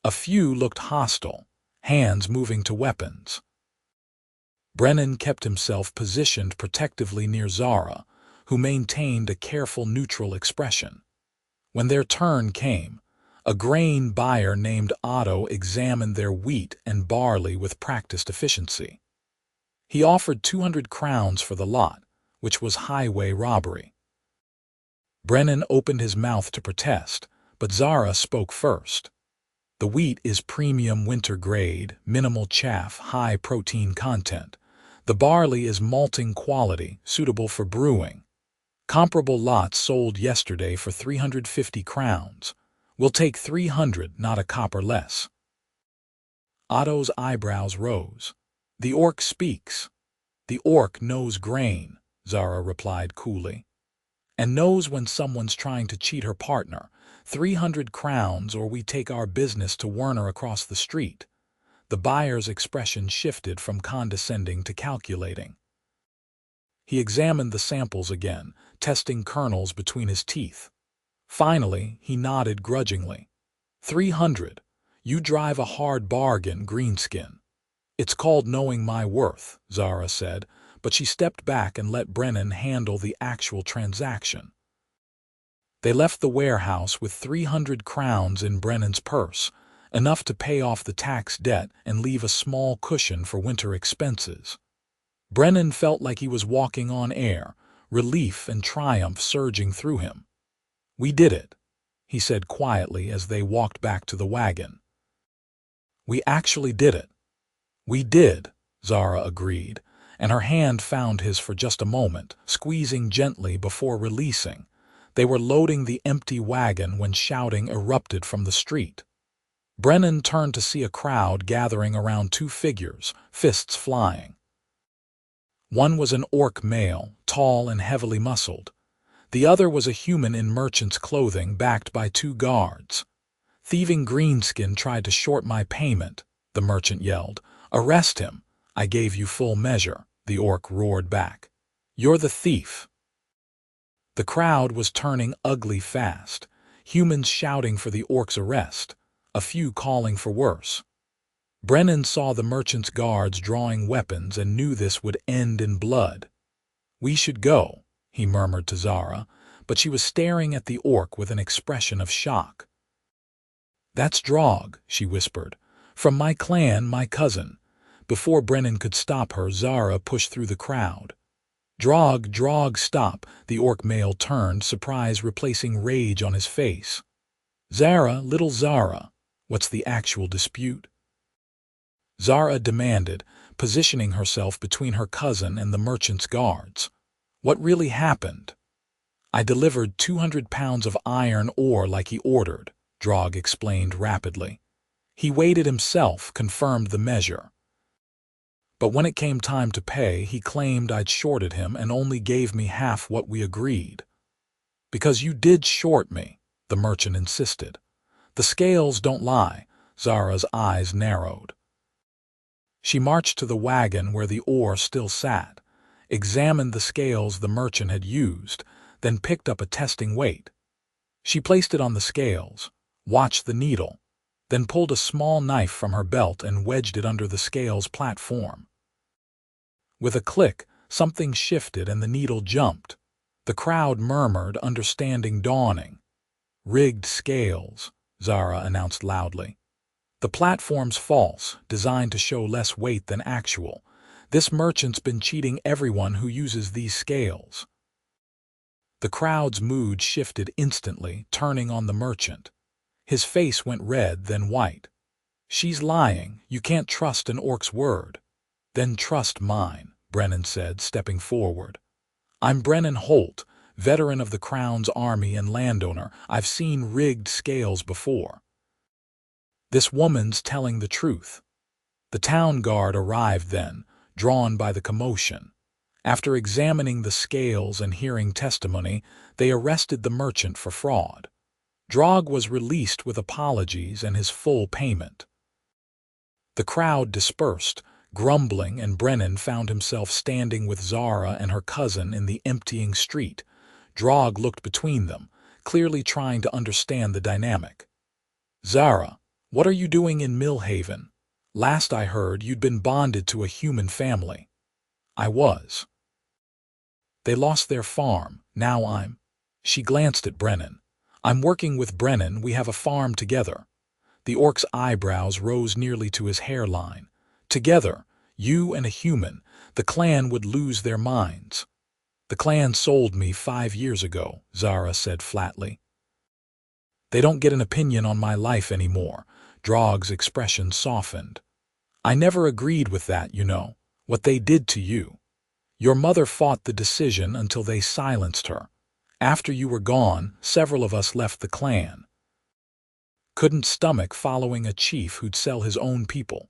A few looked hostile, hands moving to weapons. Brennan kept himself positioned protectively near Zara, who maintained a careful neutral expression. When their turn came, a grain buyer named Otto examined their wheat and barley with practiced efficiency. He offered 200 crowns for the lot, which was highway robbery. Brennan opened his mouth to protest, but Zara spoke first. The wheat is premium winter grade, minimal chaff, high protein content. The barley is malting quality, suitable for brewing. Comparable lots sold yesterday for 350 crowns. We'll take 300, not a copper less. Otto's eyebrows rose. The orc speaks. The orc knows grain, Zara replied coolly, and knows when someone's trying to cheat her partner. 300 crowns or we take our business to Werner across the street. The buyer's expression shifted from condescending to calculating. He examined the samples again, testing kernels between his teeth. Finally, he nodded grudgingly. 300. You drive a hard bargain, Greenskin. It's called knowing my worth, Zara said, but she stepped back and let Brennan handle the actual transaction. They left the warehouse with 300 crowns in Brennan's purse, enough to pay off the tax debt and leave a small cushion for winter expenses. Brennan felt like he was walking on air, relief and triumph surging through him. "We did it," he said quietly as they walked back to the wagon. "We actually did it." "We did," Zara agreed, and her hand found his for just a moment, squeezing gently before releasing. They were loading the empty wagon when shouting erupted from the street. Brennan turned to see a crowd gathering around two figures, fists flying. One was an orc male, tall and heavily muscled. The other was a human in merchant's clothing backed by two guards. "Thieving greenskin tried to short my payment," the merchant yelled. "Arrest him. I gave you full measure," the orc roared back. "You're the thief." The crowd was turning ugly fast, humans shouting for the orc's arrest, a few calling for worse. Brennan saw the merchant's guards drawing weapons and knew this would end in blood. "We should go," he murmured to Zara, but she was staring at the orc with an expression of shock. "That's Drog," she whispered. "From my clan, my cousin." Before Brennan could stop her, Zara pushed through the crowd. Drog, stop," the orc male turned, surprise replacing rage on his face. "Zara, little Zara, what's the actual dispute?" Zara demanded, positioning herself between her cousin and the merchant's guards. "What really happened?" "I delivered 200 pounds of iron ore like he ordered," Drog explained rapidly. "He weighed it himself, confirmed the measure. But when it came time to pay, he claimed I'd shorted him and only gave me half what we agreed." "Because you did short me," the merchant insisted. "The scales don't lie." Zara's eyes narrowed. She marched to the wagon where the ore still sat, examined the scales the merchant had used, then picked up a testing weight. She placed it on the scales, watched the needle, then pulled a small knife from her belt and wedged it under the scales platform. With a click, something shifted and the needle jumped. The crowd murmured, understanding dawning. "Rigged scales," Zara announced loudly. "The platform's false, designed to show less weight than actual. This merchant's been cheating everyone who uses these scales." The crowd's mood shifted instantly, turning on the merchant. His face went red, then white. "She's lying. You can't trust an orc's word." "Then trust mine," Brennan said, stepping forward. "I'm Brennan Holt, veteran of the Crown's army and landowner. I've seen rigged scales before. This woman's telling the truth." The town guard arrived then, drawn by the commotion. After examining the scales and hearing testimony, they arrested the merchant for fraud. Drog was released with apologies and his full payment. The crowd dispersed, grumbling, and Brennan found himself standing with Zara and her cousin in the emptying street. Drog looked between them, clearly trying to understand the dynamic. "Zara, what are you doing in Millhaven? Last I heard, you'd been bonded to a human family." "I was. They lost their farm. Now I'm—" She glanced at Brennan. "I'm working with Brennan. We have a farm together." The orc's eyebrows rose nearly to his hairline. "Together, you and a human, the clan would lose their minds." "The clan sold me 5 years ago," Zara said flatly. "They don't get an opinion on my life anymore." Drog's expression softened. "I never agreed with that, you know, what they did to you. Your mother fought the decision until they silenced her. After you were gone, several of us left the clan. Couldn't stomach following a chief who'd sell his own people."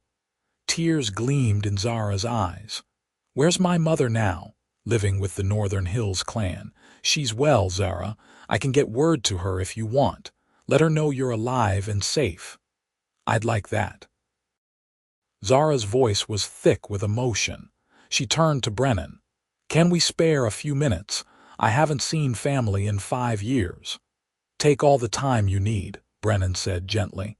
Tears gleamed in Zara's eyes. "Where's my mother now?" "Living with the Northern Hills clan." "She's well, Zara. I can get word to her if you want. Let her know you're alive and safe." "I'd like that." Zara's voice was thick with emotion. She turned to Brennan. "Can we spare a few minutes? I haven't seen family in 5 years." "Take all the time you need," Brennan said gently.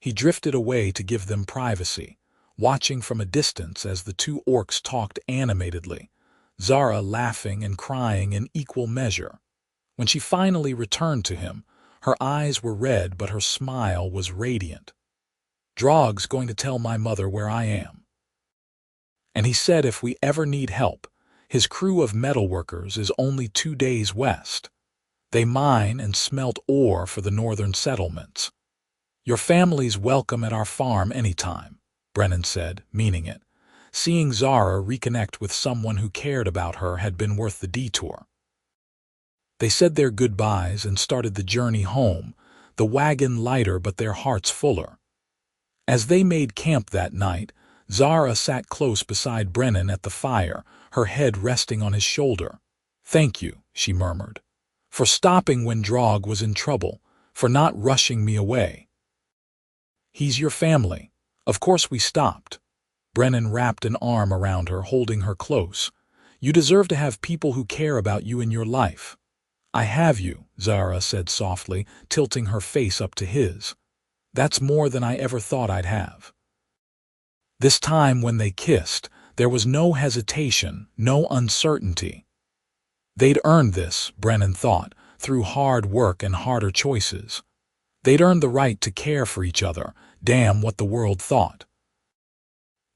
He drifted away to give them privacy, watching from a distance as the two orcs talked animatedly, Zara laughing and crying in equal measure. When she finally returned to him, her eyes were red but her smile was radiant. "Drog's going to tell my mother where I am. And he said if we ever need help, His crew of metalworkers is only 2 days west. They mine and smelt ore for the northern settlements. Your family's welcome at our farm anytime, Brennan said, meaning it. Seeing Zara reconnect with someone who cared about her had been worth the detour. They said their goodbyes and started the journey home, the wagon lighter but their hearts fuller. As they made camp that night, Zara sat close beside Brennan at the fire, her head resting on his shoulder. "Thank you," she murmured, "for stopping when Drog was in trouble, for not rushing me away." "He's your family. Of course we stopped." Brennan wrapped an arm around her, holding her close. "You deserve to have people who care about you in your life." "I have you," Zara said softly, tilting her face up to his. "That's more than I ever thought I'd have." This time when they kissed, there was no hesitation, no uncertainty. They'd earned this, Brennan thought, through hard work and harder choices. They'd earned the right to care for each other, damn what the world thought.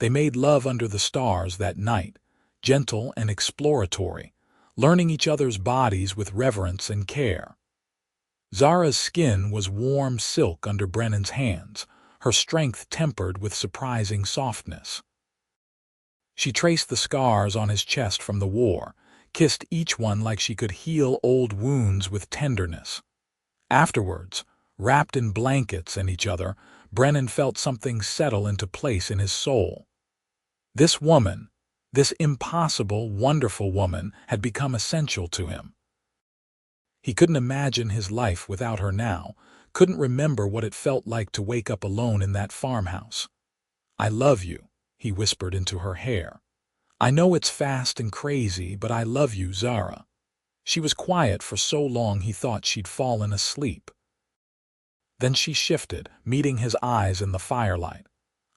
They made love under the stars that night, gentle and exploratory, learning each other's bodies with reverence and care. Zara's skin was warm silk under Brennan's hands, her strength tempered with surprising softness. She traced the scars on his chest from the war, kissed each one like she could heal old wounds with tenderness. Afterwards, wrapped in blankets and each other, Brennan felt something settle into place in his soul. This woman, this impossible, wonderful woman, had become essential to him. He couldn't imagine his life without her now, couldn't remember what it felt like to wake up alone in that farmhouse. "I love you," he whispered into her hair. "I know it's fast and crazy, but I love you, Zara." She was quiet for so long he thought she'd fallen asleep. Then she shifted, meeting his eyes in the firelight.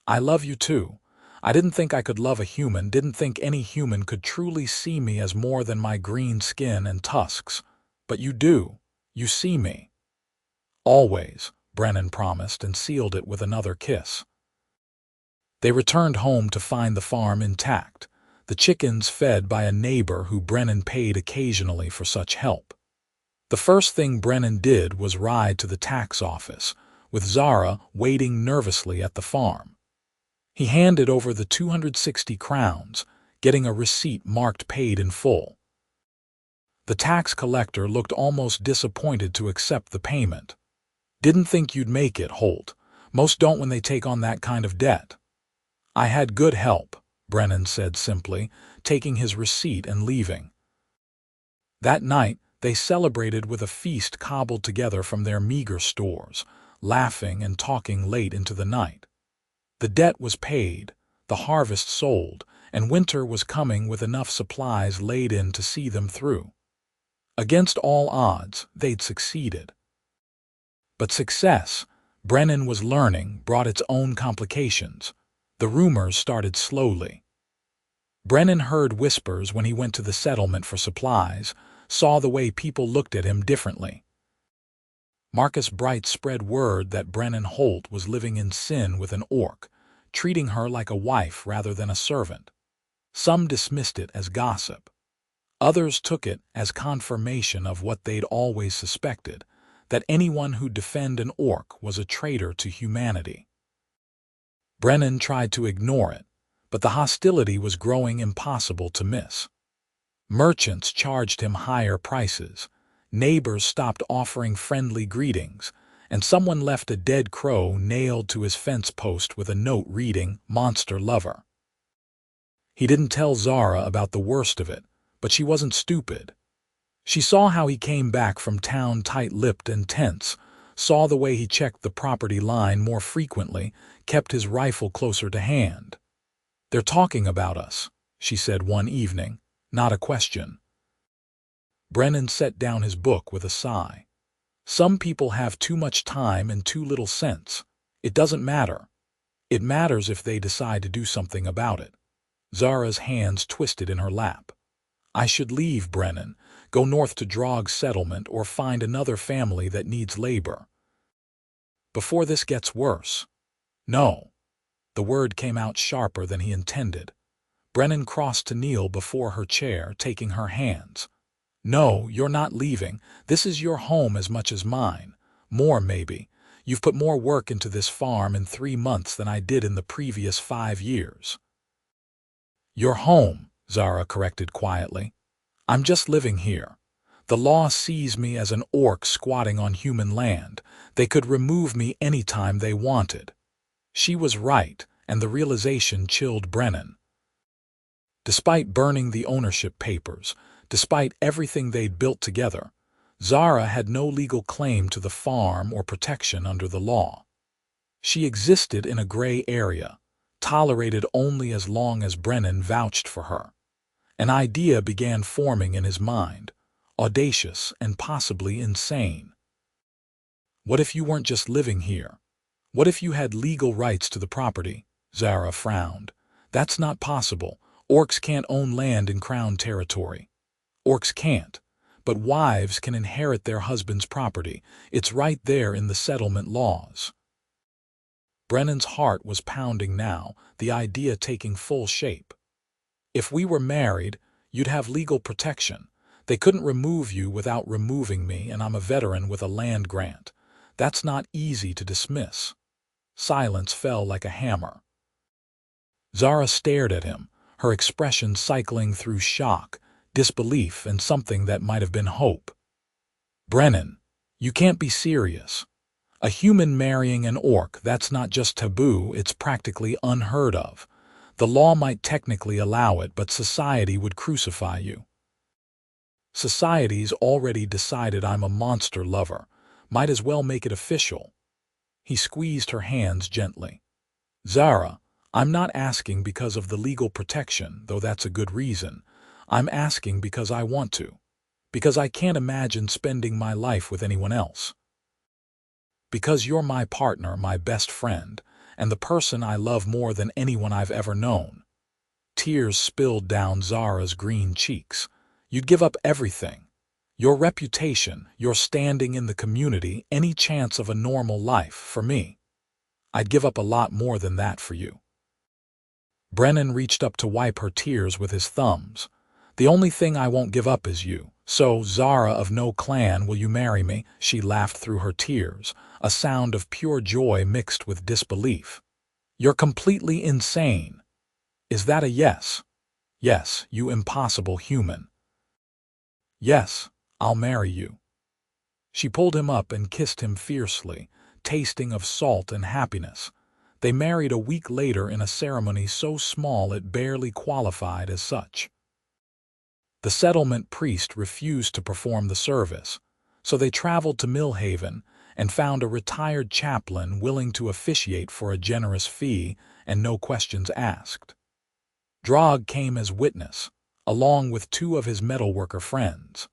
"I love you too. I didn't think I could love a human, didn't think any human could truly see me as more than my green skin and tusks. But you do. You see me." "Always," Brennan promised and sealed it with another kiss. They returned home to find the farm intact, the chickens fed by a neighbor who Brennan paid occasionally for such help. The first thing Brennan did was ride to the tax office, with Zara waiting nervously at the farm. He handed over the 260 crowns, getting a receipt marked paid in full. The tax collector looked almost disappointed to accept the payment. "Didn't think you'd make it, Holt. Most don't when they take on that kind of debt." "I had good help," Brennan said simply, taking his receipt and leaving. That night, they celebrated with a feast cobbled together from their meager stores, laughing and talking late into the night. The debt was paid, the harvest sold, and winter was coming with enough supplies laid in to see them through. Against all odds, they'd succeeded. But success, Brennan was learning, brought its own complications. The rumors started slowly. Brennan heard whispers when he went to the settlement for supplies, saw the way people looked at him differently. Marcus Bright spread word that Brennan Holt was living in sin with an orc, treating her like a wife rather than a servant. Some dismissed it as gossip. Others took it as confirmation of what they'd always suspected, that anyone who'd defend an orc was a traitor to humanity. Brennan tried to ignore it, but the hostility was growing impossible to miss. Merchants charged him higher prices, neighbors stopped offering friendly greetings, and someone left a dead crow nailed to his fence post with a note reading, "Monster Lover." He didn't tell Zara about the worst of it, but she wasn't stupid. She saw how he came back from town tight-lipped and tense, saw the way he checked the property line more frequently, kept his rifle closer to hand. "They're talking about us," she said one evening, not a question. Brennan set down his book with a sigh. "Some people have too much time and too little sense. It doesn't matter. It matters if they decide to do something about it." Zara's hands twisted in her lap. "I should leave, Brennan, go north to Drog's settlement or find another family that needs labor. Before this gets worse." "No." The word came out sharper than he intended. Brennan crossed to kneel before her chair, taking her hands. "No, you're not leaving. This is your home as much as mine. More, maybe. You've put more work into this farm in 3 months than I did in the previous 5 years." "Your home," Zara corrected quietly. "I'm just living here. The law sees me as an orc squatting on human land. They could remove me any time they wanted." She was right, and the realization chilled Brennan. Despite burning the ownership papers, despite everything they'd built together, Zara had no legal claim to the farm or protection under the law. She existed in a gray area, tolerated only as long as Brennan vouched for her. An idea began forming in his mind, audacious and possibly insane. What if you weren't just living here? What if you had legal rights to the property? Zara frowned. That's not possible. Orcs can't own land in Crown territory. Orcs can't, but wives can inherit their husband's property. It's right there in the settlement laws. Brennan's heart was pounding now, the idea taking full shape. If we were married, you'd have legal protection. They couldn't remove you without removing me, and I'm a veteran with a land grant. That's not easy to dismiss. Silence fell like a hammer. Zara stared at him, her expression cycling through shock, disbelief, and something that might have been hope. "Brennan, you can't be serious. A human marrying an orc, that's not just taboo, it's practically unheard of. The law might technically allow it, but society would crucify you." "Society's already decided I'm a monster lover. Might as well make it official." He squeezed her hands gently. "Zara, I'm not asking because of the legal protection, though that's a good reason. I'm asking because I want to. Because I can't imagine spending my life with anyone else. Because you're my partner, my best friend, and the person I love more than anyone I've ever known." Tears spilled down Zara's green cheeks. "You'd give up everything. Your reputation, your standing in the community, any chance of a normal life for me. I'd give up a lot more than that for you." Brennan reached up to wipe her tears with his thumbs. "The only thing I won't give up is you. So, Zara of no clan, will you marry me?" She laughed through her tears, a sound of pure joy mixed with disbelief. "You're completely insane. Is that a yes?" "Yes, you impossible human." "Yes, I'll marry you." She pulled him up and kissed him fiercely, tasting of salt and happiness. They married a week later in a ceremony so small it barely qualified as such. The settlement priest refused to perform the service, so they traveled to Millhaven and found a retired chaplain willing to officiate for a generous fee and no questions asked. Drog came as witness, along with 2 of his metalworker friends.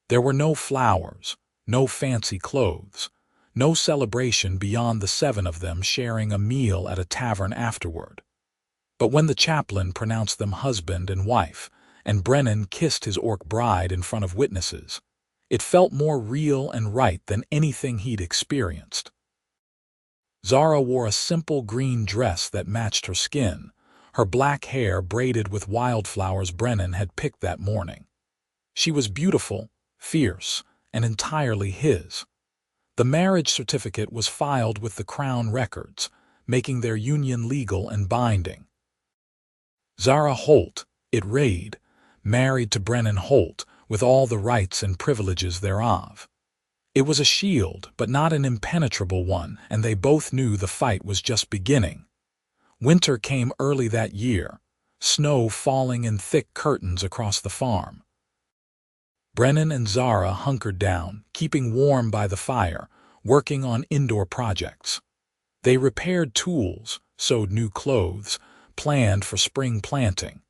There were no flowers, no fancy clothes, no celebration beyond the 7 of them sharing a meal at a tavern afterward. But when the chaplain pronounced them husband and wife, and Brennan kissed his orc bride in front of witnesses, it felt more real and right than anything he'd experienced. Zara wore a simple green dress that matched her skin, her black hair braided with wildflowers Brennan had picked that morning. She was beautiful, fierce, and entirely his. The marriage certificate was filed with the Crown records, making their union legal and binding. Zara Holt, it read, married to Brennan Holt, with all the rights and privileges thereof. It was a shield, but not an impenetrable one, and they both knew the fight was just beginning. Winter came early that year, snow falling in thick curtains across the farm. Brennan and Zara hunkered down, keeping warm by the fire, working on indoor projects. They repaired tools, sewed new clothes, planned for spring planting.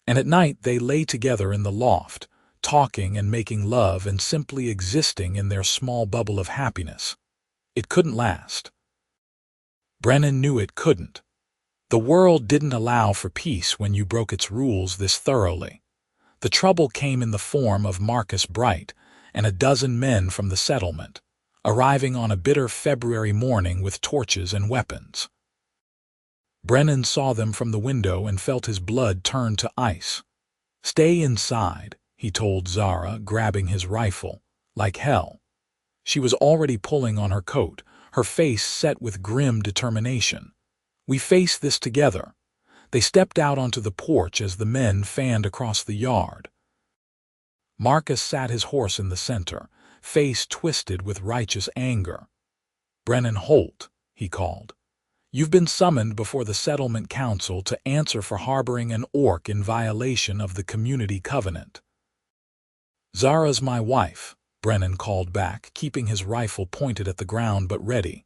And at night they lay together in the loft, talking and making love and simply existing in their small bubble of happiness. It couldn't last. Brennan knew it couldn't. The world didn't allow for peace when you broke its rules this thoroughly. The trouble came in the form of Marcus Bright and a dozen men from the settlement, arriving on a bitter February morning with torches and weapons. Brennan saw them from the window and felt his blood turn to ice. "Stay inside," he told Zara, grabbing his rifle. "Like hell." She was already pulling on her coat, her face set with grim determination. "We face this together." They stepped out onto the porch as the men fanned across the yard. Marcus sat his horse in the center, face twisted with righteous anger. "Brennan Holt," he called. "You've been summoned before the Settlement Council to answer for harboring an orc in violation of the community covenant." "Zara's my wife," Brennan called back, keeping his rifle pointed at the ground but ready.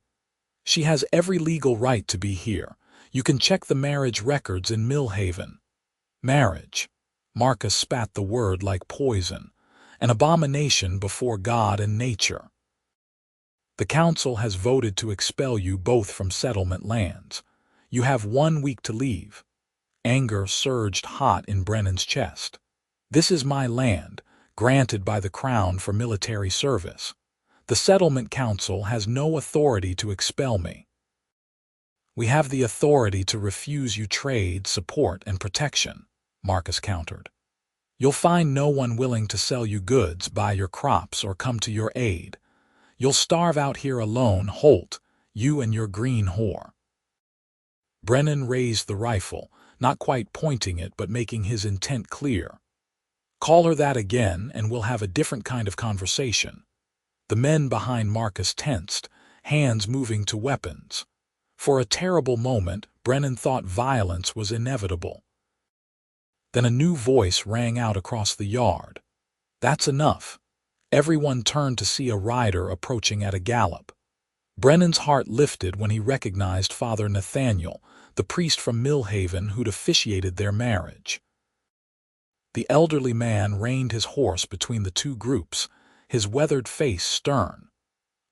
"She has every legal right to be here. You can check the marriage records in Millhaven." "Marriage." Marcus spat the word like poison. "An abomination before God and nature. The council has voted to expel you both from settlement lands. You have 1 week to leave." Anger surged hot in Brennan's chest. "This is my land, granted by the Crown for military service. The settlement council has no authority to expel me." "We have the authority to refuse you trade, support, and protection," Marcus countered. "You'll find no one willing to sell you goods, buy your crops, or come to your aid. You'll starve out here alone, Holt, you and your green whore." Brennan raised the rifle, not quite pointing it but making his intent clear. "Call her that again and we'll have a different kind of conversation." The men behind Marcus tensed, hands moving to weapons. For a terrible moment, Brennan thought violence was inevitable. Then a new voice rang out across the yard. "That's enough." Everyone turned to see a rider approaching at a gallop. Brennan's heart lifted when he recognized Father Nathaniel, the priest from Millhaven who'd officiated their marriage. The elderly man reined his horse between the two groups, his weathered face stern.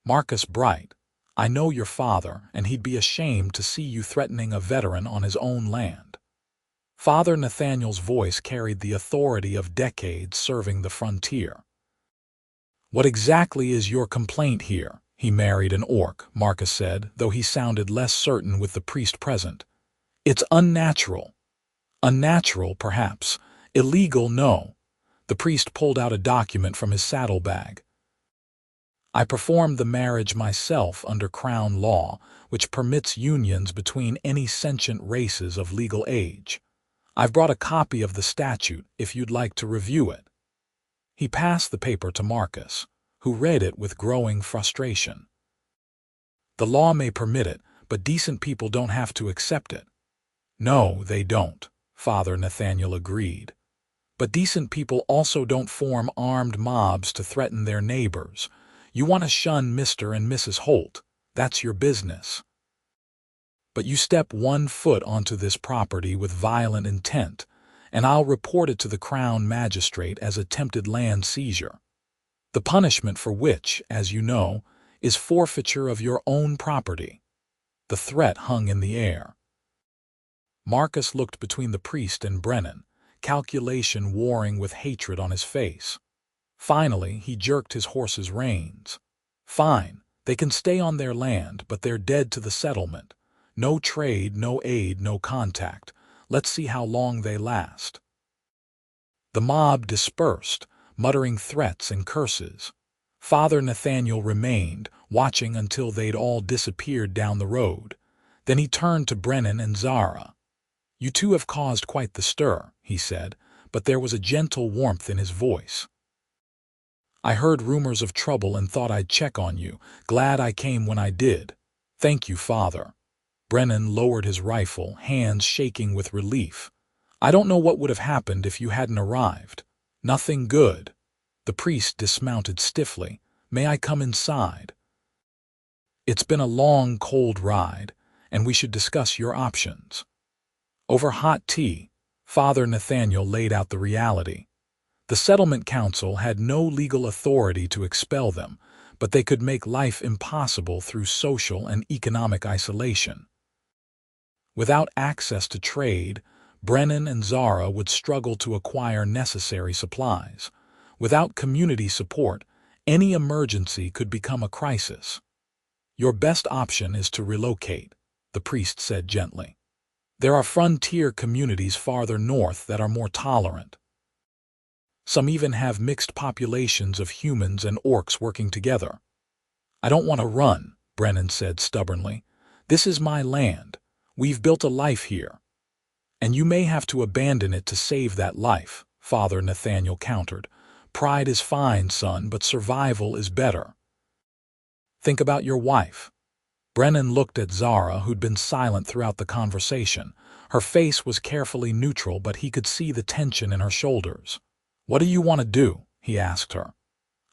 "Marcus Bright, I know your father, and he'd be ashamed to see you threatening a veteran on his own land." Father Nathaniel's voice carried the authority of decades serving the frontier. "What exactly is your complaint here?" "He married an orc," Marcus said, though he sounded less certain with the priest present. "It's unnatural." "Unnatural, perhaps. Illegal, no." The priest pulled out a document from his saddlebag. "I performed the marriage myself under Crown law, which permits unions between any sentient races of legal age. I've brought a copy of the statute if you'd like to review it." He passed the paper to Marcus, who read it with growing frustration. "The law may permit it, but decent people don't have to accept it." "No, they don't," Father Nathaniel agreed. "But decent people also don't form armed mobs to threaten their neighbors. You want to shun Mr. and Mrs. Holt. That's your business. But you step 1 foot onto this property with violent intent, and I'll report it to the Crown Magistrate as attempted land seizure. The punishment for which, as you know, is forfeiture of your own property." The threat hung in the air. Marcus looked between the priest and Brennan, calculation warring with hatred on his face. Finally, he jerked his horse's reins. "Fine, they can stay on their land, but they're dead to the settlement. No trade, no aid, no contact. Let's see how long they last." The mob dispersed, muttering threats and curses. Father Nathaniel remained, watching until they'd all disappeared down the road. Then he turned to Brennan and Zara. "You two have caused quite the stir," he said, but there was a gentle warmth in his voice. "I heard rumors of trouble and thought I'd check on you. Glad I came when I did." "Thank you, Father." Brennan lowered his rifle, hands shaking with relief. "I don't know what would have happened if you hadn't arrived." "Nothing good." The priest dismounted stiffly. "May I come inside?" "It's been a long, cold ride, and we should discuss your options." Over hot tea, Father Nathaniel laid out the reality. The Settlement Council had no legal authority to expel them, but they could make life impossible through social and economic isolation. Without access to trade, Brennan and Zara would struggle to acquire necessary supplies. Without community support, any emergency could become a crisis. "Your best option is to relocate," the priest said gently. There are frontier communities farther north that are more tolerant. Some even have mixed populations of humans and orcs working together. I don't want to run, Brennan said stubbornly. This is my land. We've built a life here. And you may have to abandon it to save that life, Father Nathaniel countered. Pride is fine, son, but survival is better. Think about your wife. Brennan looked at Zara, who'd been silent throughout the conversation. Her face was carefully neutral, but he could see the tension in her shoulders. What do you want to do? He asked her.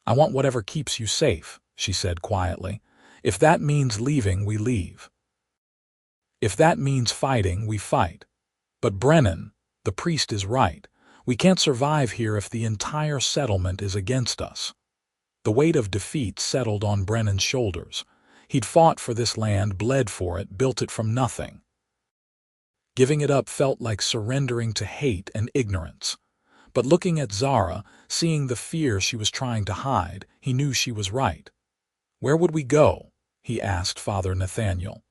I want whatever keeps you safe, she said quietly. If that means leaving, we leave. If that means fighting, we fight. But Brennan, the priest is right. We can't survive here if the entire settlement is against us. The weight of defeat settled on Brennan's shoulders. He'd fought for this land, bled for it, built it from nothing. Giving it up felt like surrendering to hate and ignorance. But looking at Zara, seeing the fear she was trying to hide, he knew she was right. Where would we go? He asked Father Nathaniel.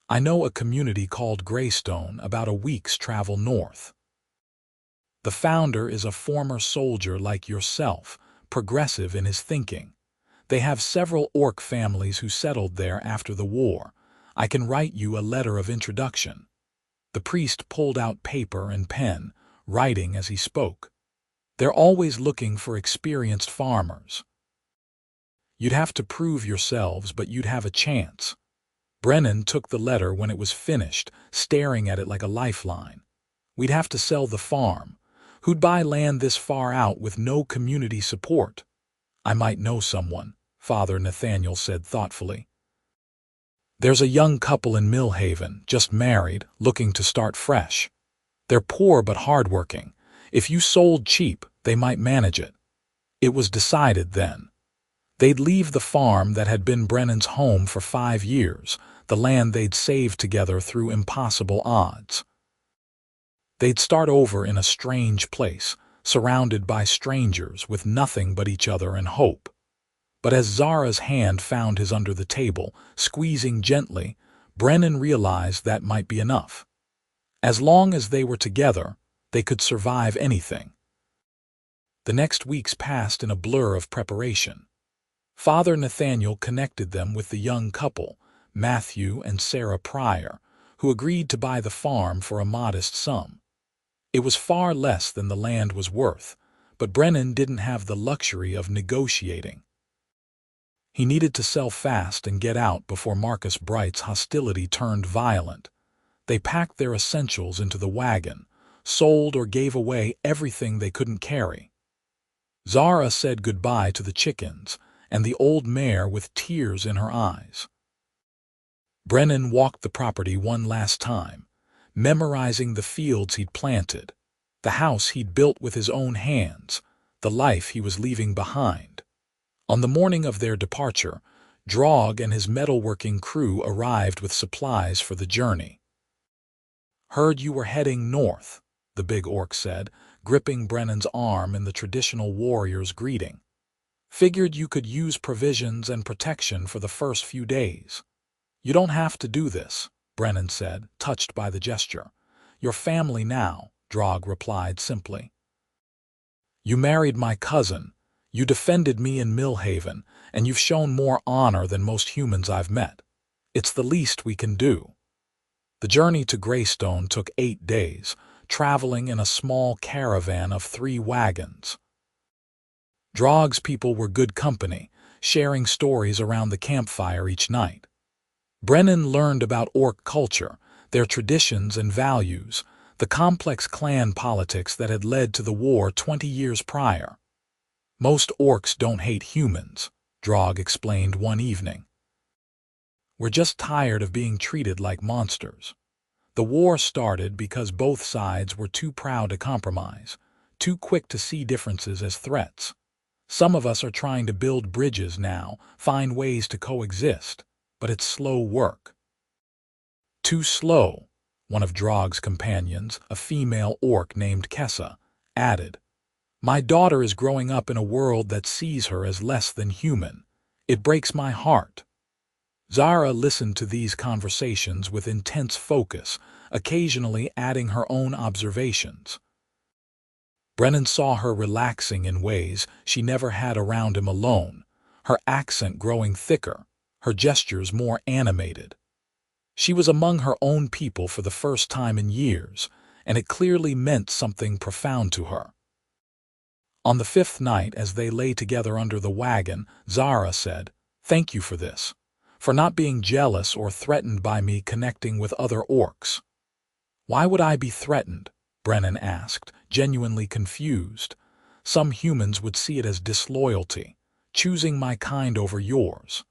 I know a community called Greystone, about a week's travel north. The founder is a former soldier like yourself, progressive in his thinking. They have several orc families who settled there after the war. I can write you a letter of introduction. The priest pulled out paper and pen, writing as he spoke. They're always looking for experienced farmers. You'd have to prove yourselves, but you'd have a chance. Brennan took the letter when it was finished, staring at it like a lifeline. We'd have to sell the farm. Who'd buy land this far out with no community support? I might know someone, Father Nathaniel said thoughtfully. There's a young couple in Millhaven, just married, looking to start fresh. They're poor but hardworking. If you sold cheap, they might manage it. It was decided then. They'd leave the farm that had been Brennan's home for 5 years, the land they'd saved together through impossible odds. They'd start over in a strange place, surrounded by strangers with nothing but each other and hope. But as Zara's hand found his under the table, squeezing gently, Brennan realized that might be enough. As long as they were together, they could survive anything. The next weeks passed in a blur of preparation. Father Nathaniel connected them with the young couple, Matthew and Sarah Pryor, who agreed to buy the farm for a modest sum. It was far less than the land was worth, but Brennan didn't have the luxury of negotiating. He needed to sell fast and get out before Marcus Bright's hostility turned violent. They packed their essentials into the wagon, sold or gave away everything they couldn't carry. Zara said goodbye to the chickens and the old mare with tears in her eyes. Brennan walked the property one last time, memorizing the fields he'd planted, the house he'd built with his own hands, the life he was leaving behind. On the morning of their departure, Drog and his metalworking crew arrived with supplies for the journey. Heard you were heading north, the big orc said, gripping Brennan's arm in the traditional warrior's greeting. Figured you could use provisions and protection for the first few days. You don't have to do this, Brennan said, touched by the gesture. Your family now, Drog replied simply. You married my cousin. You defended me in Millhaven, and you've shown more honor than most humans I've met. It's the least we can do. The journey to Greystone took 8 days, traveling in a small caravan of 3 wagons. Drog's people were good company, sharing stories around the campfire each night. Brennan learned about orc culture, their traditions and values, the complex clan politics that had led to the war 20 years prior. Most orcs don't hate humans, Drog explained one evening. We're just tired of being treated like monsters. The war started because both sides were too proud to compromise, too quick to see differences as threats. Some of us are trying to build bridges now, find ways to coexist, but it's slow work. Too slow, one of Drog's companions, a female orc named Kessa, added. My daughter is growing up in a world that sees her as less than human. It breaks my heart. Zara listened to these conversations with intense focus, occasionally adding her own observations. Brennan saw her relaxing in ways she never had around him alone, her accent growing thicker, her gestures more animated. She was among her own people for the first time in years, and it clearly meant something profound to her. On the fifth night, as they lay together under the wagon, Zara said, "Thank you for this, for not being jealous or threatened by me connecting with other orcs." "Why would I be threatened?" Brennan asked, genuinely confused. "Some humans would see it as disloyalty, choosing my kind over yours."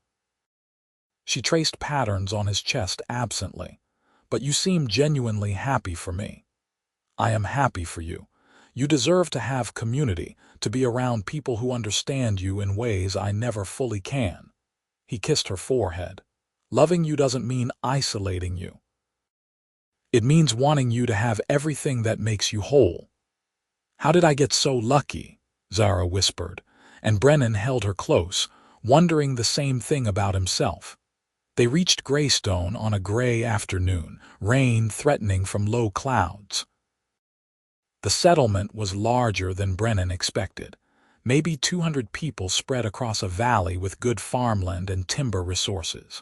She traced patterns on his chest absently. "But you seem genuinely happy for me." "I am happy for you. You deserve to have community, to be around people who understand you in ways I never fully can." He kissed her forehead. "Loving you doesn't mean isolating you. It means wanting you to have everything that makes you whole." "How did I get so lucky?" Zara whispered, and Brennan held her close, wondering the same thing about himself. They reached Greystone on a gray afternoon, rain threatening from low clouds. The settlement was larger than Brennan expected. Maybe 200 people spread across a valley with good farmland and timber resources.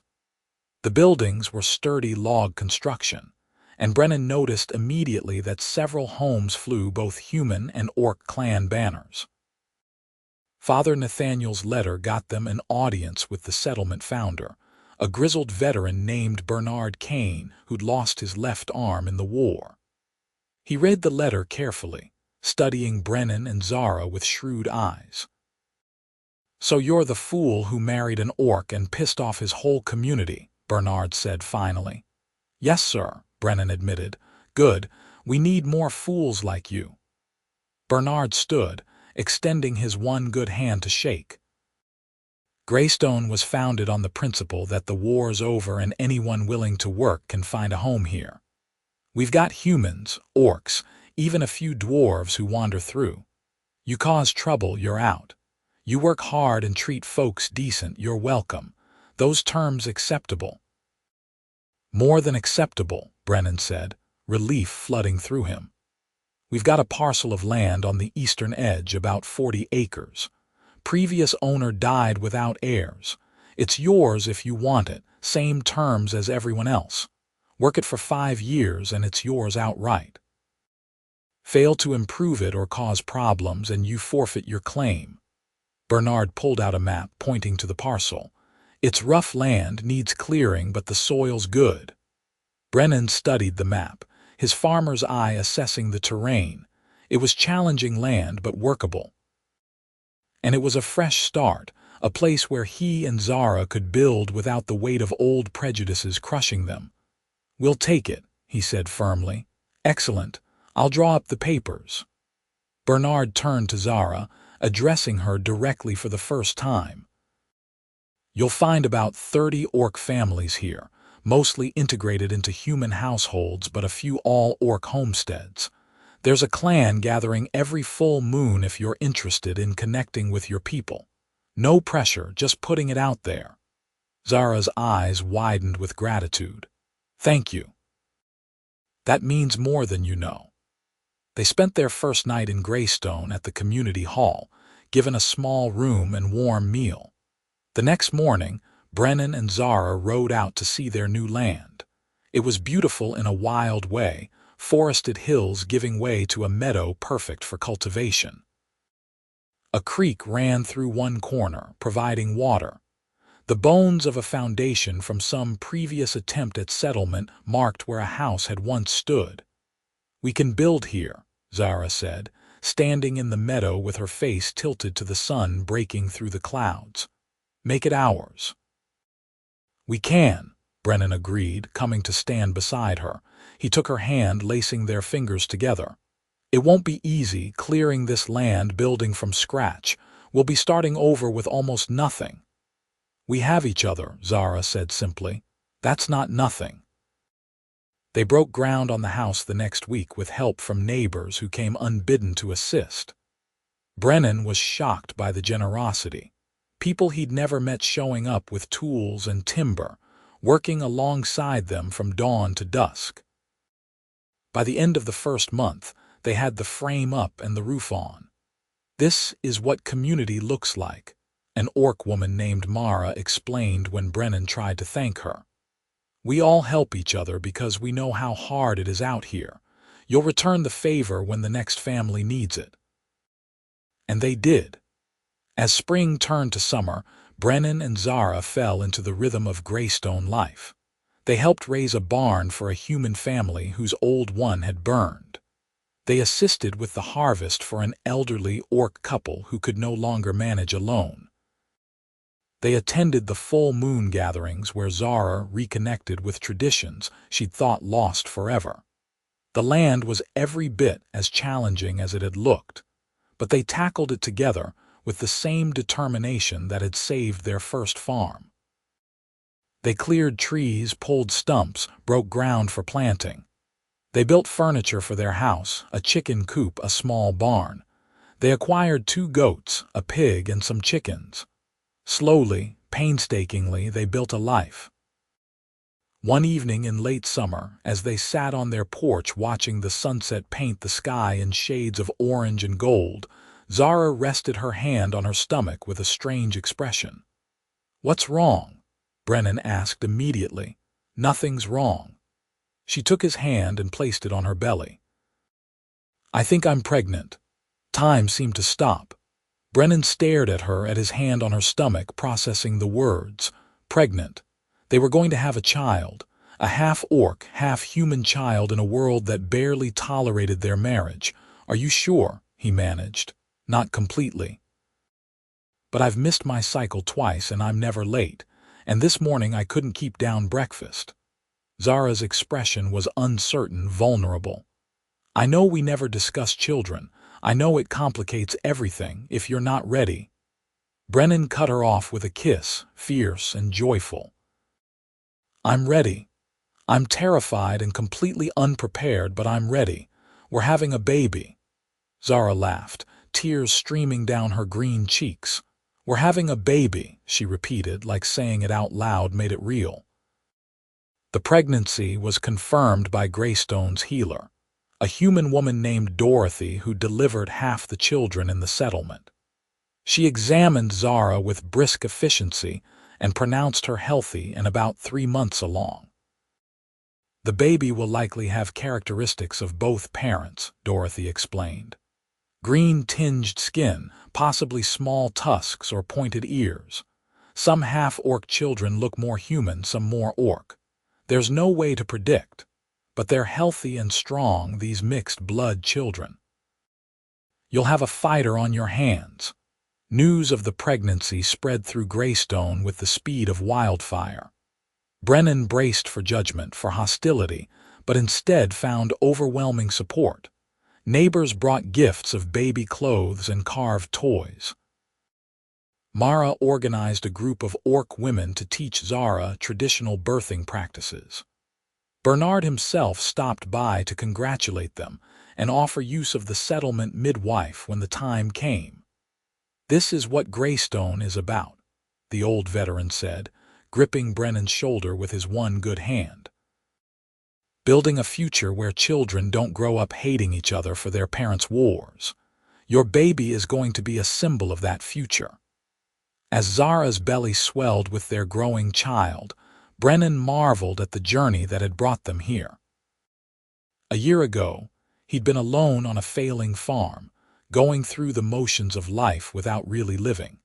The buildings were sturdy log construction, and Brennan noticed immediately that several homes flew both human and orc clan banners. Father Nathaniel's letter got them an audience with the settlement founder, a grizzled veteran named Bernard Kane who'd lost his left arm in the war. He read the letter carefully, studying Brennan and Zara with shrewd eyes. "So you're the fool who married an orc and pissed off his whole community," Bernard said finally. "Yes, sir," Brennan admitted. "Good. We need more fools like you." Bernard stood, extending his one good hand to shake. Greystone was founded on the principle that the war's over and anyone willing to work can find a home here. We've got humans, orcs, even a few dwarves who wander through. You cause trouble, you're out. You work hard and treat folks decent, you're welcome. Those terms acceptable?" "More than acceptable," Brennan said, relief flooding through him. "We've got a parcel of land on the eastern edge, about 40 acres. Previous owner died without heirs. It's yours if you want it, same terms as everyone else. Work it for 5 years and it's yours outright. Fail to improve it or cause problems and you forfeit your claim." Bernard pulled out a map pointing to the parcel. "It's rough land, needs clearing, but the soil's good." Brennan studied the map, his farmer's eye assessing the terrain. It was challenging land but workable. And it was a fresh start, a place where he and Zara could build without the weight of old prejudices crushing them. "We'll take it," he said firmly. "Excellent. I'll draw up the papers." Bernard turned to Zara, addressing her directly for the first time. "You'll find about 30 orc families here, mostly integrated into human households but a few all-orc homesteads. There's a clan gathering every full moon if you're interested in connecting with your people. No pressure, just putting it out there." Zara's eyes widened with gratitude. "Thank you. That means more than you know." They spent their first night in Greystone at the community hall, given a small room and warm meal. The next morning, Brennan and Zara rode out to see their new land. It was beautiful in a wild way, forested hills giving way to a meadow perfect for cultivation. A creek ran through one corner, providing water. The bones of a foundation from some previous attempt at settlement marked where a house had once stood. "We can build here," Zara said, standing in the meadow with her face tilted to the sun breaking through the clouds. "Make it ours." "We can," Brennan agreed, coming to stand beside her. He took her hand, lacing their fingers together. "It won't be easy, clearing this land, building from scratch. We'll be starting over with almost nothing." "We have each other," Zara said simply. "That's not nothing." They broke ground on the house the next week with help from neighbors who came unbidden to assist. Brennan was shocked by the generosity. People he'd never met showing up with tools and timber, working alongside them from dawn to dusk. By the end of the first month, they had the frame up and the roof on. "This is what community looks like," an orc woman named Mara explained when Brennan tried to thank her. "We all help each other because we know how hard it is out here. You'll return the favor when the next family needs it." And they did. As spring turned to summer, Brennan and Zara fell into the rhythm of Greystone life. They helped raise a barn for a human family whose old one had burned. They assisted with the harvest for an elderly orc couple who could no longer manage alone. They attended the full moon gatherings where Zara reconnected with traditions she'd thought lost forever. The land was every bit as challenging as it had looked, but they tackled it together with the same determination that had saved their first farm. They cleared trees, pulled stumps, broke ground for planting. They built furniture for their house, a chicken coop, a small barn. They acquired 2 goats, a pig, and some chickens. Slowly, painstakingly, they built a life. One evening in late summer, as they sat on their porch watching the sunset paint the sky in shades of orange and gold, Zara rested her hand on her stomach with a strange expression. "What's wrong?" Brennan asked immediately. "Nothing's wrong." She took his hand and placed it on her belly. "I think I'm pregnant." Time seemed to stop. Brennan stared at her, at his hand on her stomach, processing the words. Pregnant. They were going to have a child, a half-orc, half-human child in a world that barely tolerated their marriage. "Are you sure?" he managed. "Not completely. But I've missed my cycle twice and I'm never late, and this morning I couldn't keep down breakfast." Zara's expression was uncertain, vulnerable. "I know we never discuss children. I know it complicates everything if you're not ready." Brennan cut her off with a kiss, fierce and joyful. "I'm ready. I'm terrified and completely unprepared, but I'm ready. We're having a baby." Zara laughed, tears streaming down her green cheeks. "We're having a baby," she repeated, like saying it out loud made it real. The pregnancy was confirmed by Greystone's healer, a human woman named Dorothy who delivered half the children in the settlement. She examined Zara with brisk efficiency and pronounced her healthy and about 3 months along. "The baby will likely have characteristics of both parents," Dorothy explained. "Green-tinged skin, possibly small tusks or pointed ears. Some half-orc children look more human, some more orc. There's no way to predict, but they're healthy and strong, these mixed-blood children. You'll have a fighter on your hands." News of the pregnancy spread through Greystone with the speed of wildfire. Brennan braced for judgment, for hostility, but instead found overwhelming support. Neighbors brought gifts of baby clothes and carved toys. Mara organized a group of orc women to teach Zara traditional birthing practices. Bernard himself stopped by to congratulate them and offer use of the settlement midwife when the time came. "This is what Greystone is about," the old veteran said, gripping Brennan's shoulder with his one good hand. "Building a future where children don't grow up hating each other for their parents' wars. Your baby is going to be a symbol of that future." As Zara's belly swelled with their growing child, Brennan marveled at the journey that had brought them here. A year ago, he'd been alone on a failing farm, going through the motions of life without really living.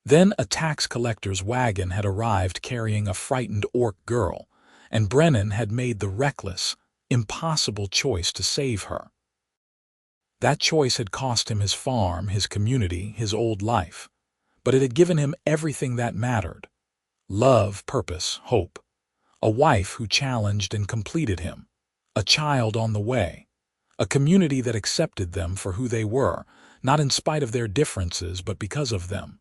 Then a tax collector's wagon had arrived carrying a frightened orc girl, and Brennan had made the reckless, impossible choice to save her. That choice had cost him his farm, his community, his old life, but it had given him everything that mattered: love, purpose, hope. A wife who challenged and completed him. A child on the way. A community that accepted them for who they were, not in spite of their differences, but because of them.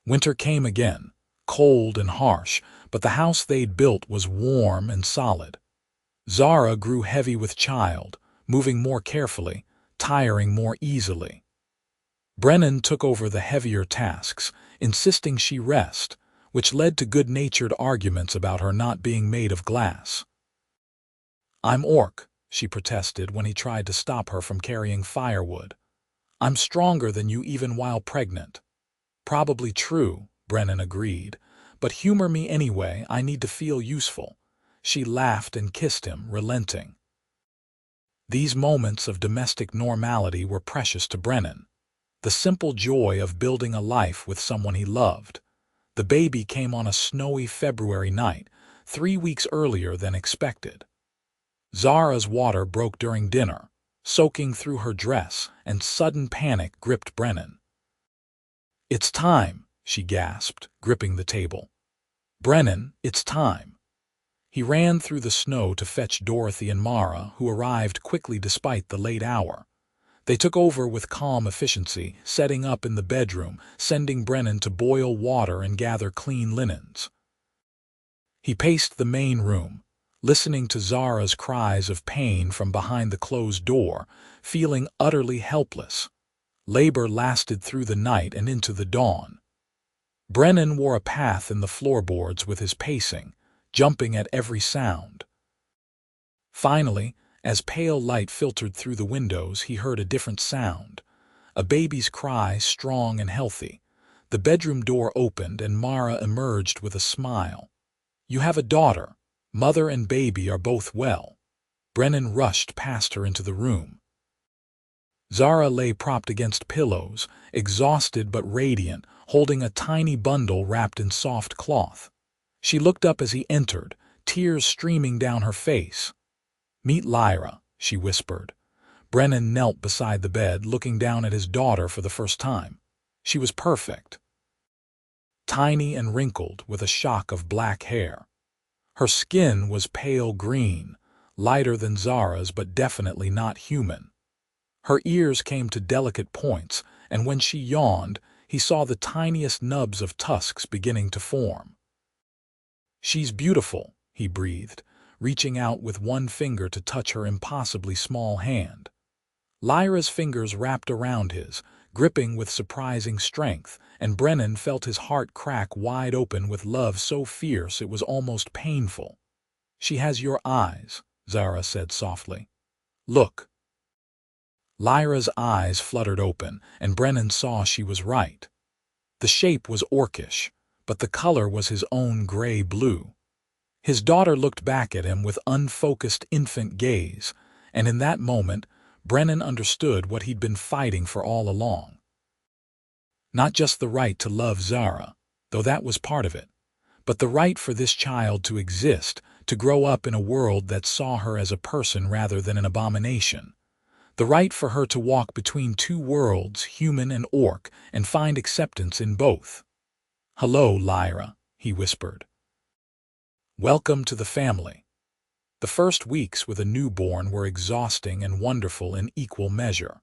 Winter came again, cold and harsh, but the house they'd built was warm and solid. Zara grew heavy with child, moving more carefully, tiring more easily. Brennan took over the heavier tasks, insisting she rest, which led to good-natured arguments about her not being made of glass. "I'm orc," she protested when he tried to stop her from carrying firewood. "I'm stronger than you even while pregnant." "Probably true," Brennan agreed, "but humor me anyway, I need to feel useful." She laughed and kissed him, relenting. These moments of domestic normality were precious to Brennan. The simple joy of building a life with someone he loved. The baby came on a snowy February night, 3 weeks earlier than expected. Zara's water broke during dinner, soaking through her dress, and sudden panic gripped Brennan. "It's time," she gasped, gripping the table. "Brennan, it's time." He ran through the snow to fetch Dorothy and Mara, who arrived quickly despite the late hour. They took over with calm efficiency, setting up in the bedroom, sending Brennan to boil water and gather clean linens. He paced the main room, listening to Zara's cries of pain from behind the closed door, feeling utterly helpless. Labor lasted through the night and into the dawn. Brennan wore a path in the floorboards with his pacing, jumping at every sound. Finally, as pale light filtered through the windows, he heard a different sound. A baby's cry, strong and healthy. The bedroom door opened and Mara emerged with a smile. "You have a daughter. Mother and baby are both well." Brennan rushed past her into the room. Zara lay propped against pillows, exhausted but radiant, holding a tiny bundle wrapped in soft cloth. She looked up as he entered, tears streaming down her face. "Meet Lyra," she whispered. Brennan knelt beside the bed, looking down at his daughter for the first time. She was perfect. Tiny and wrinkled, with a shock of black hair. Her skin was pale green, lighter than Zara's but definitely not human. Her ears came to delicate points, and when she yawned, he saw the tiniest nubs of tusks beginning to form. "She's beautiful," he breathed, reaching out with one finger to touch her impossibly small hand. Lyra's fingers wrapped around his, gripping with surprising strength, and Brennan felt his heart crack wide open with love so fierce it was almost painful. "She has your eyes," Zara said softly. "Look." Lyra's eyes fluttered open, and Brennan saw she was right. The shape was orcish, but the color was his own gray-blue. His daughter looked back at him with unfocused infant gaze, and in that moment, Brennan understood what he'd been fighting for all along. Not just the right to love Zara, though that was part of it, but the right for this child to exist, to grow up in a world that saw her as a person rather than an abomination. The right for her to walk between two worlds, human and orc, and find acceptance in both. "Hello, Lyra," he whispered. "Welcome to the family." The first weeks with a newborn were exhausting and wonderful in equal measure.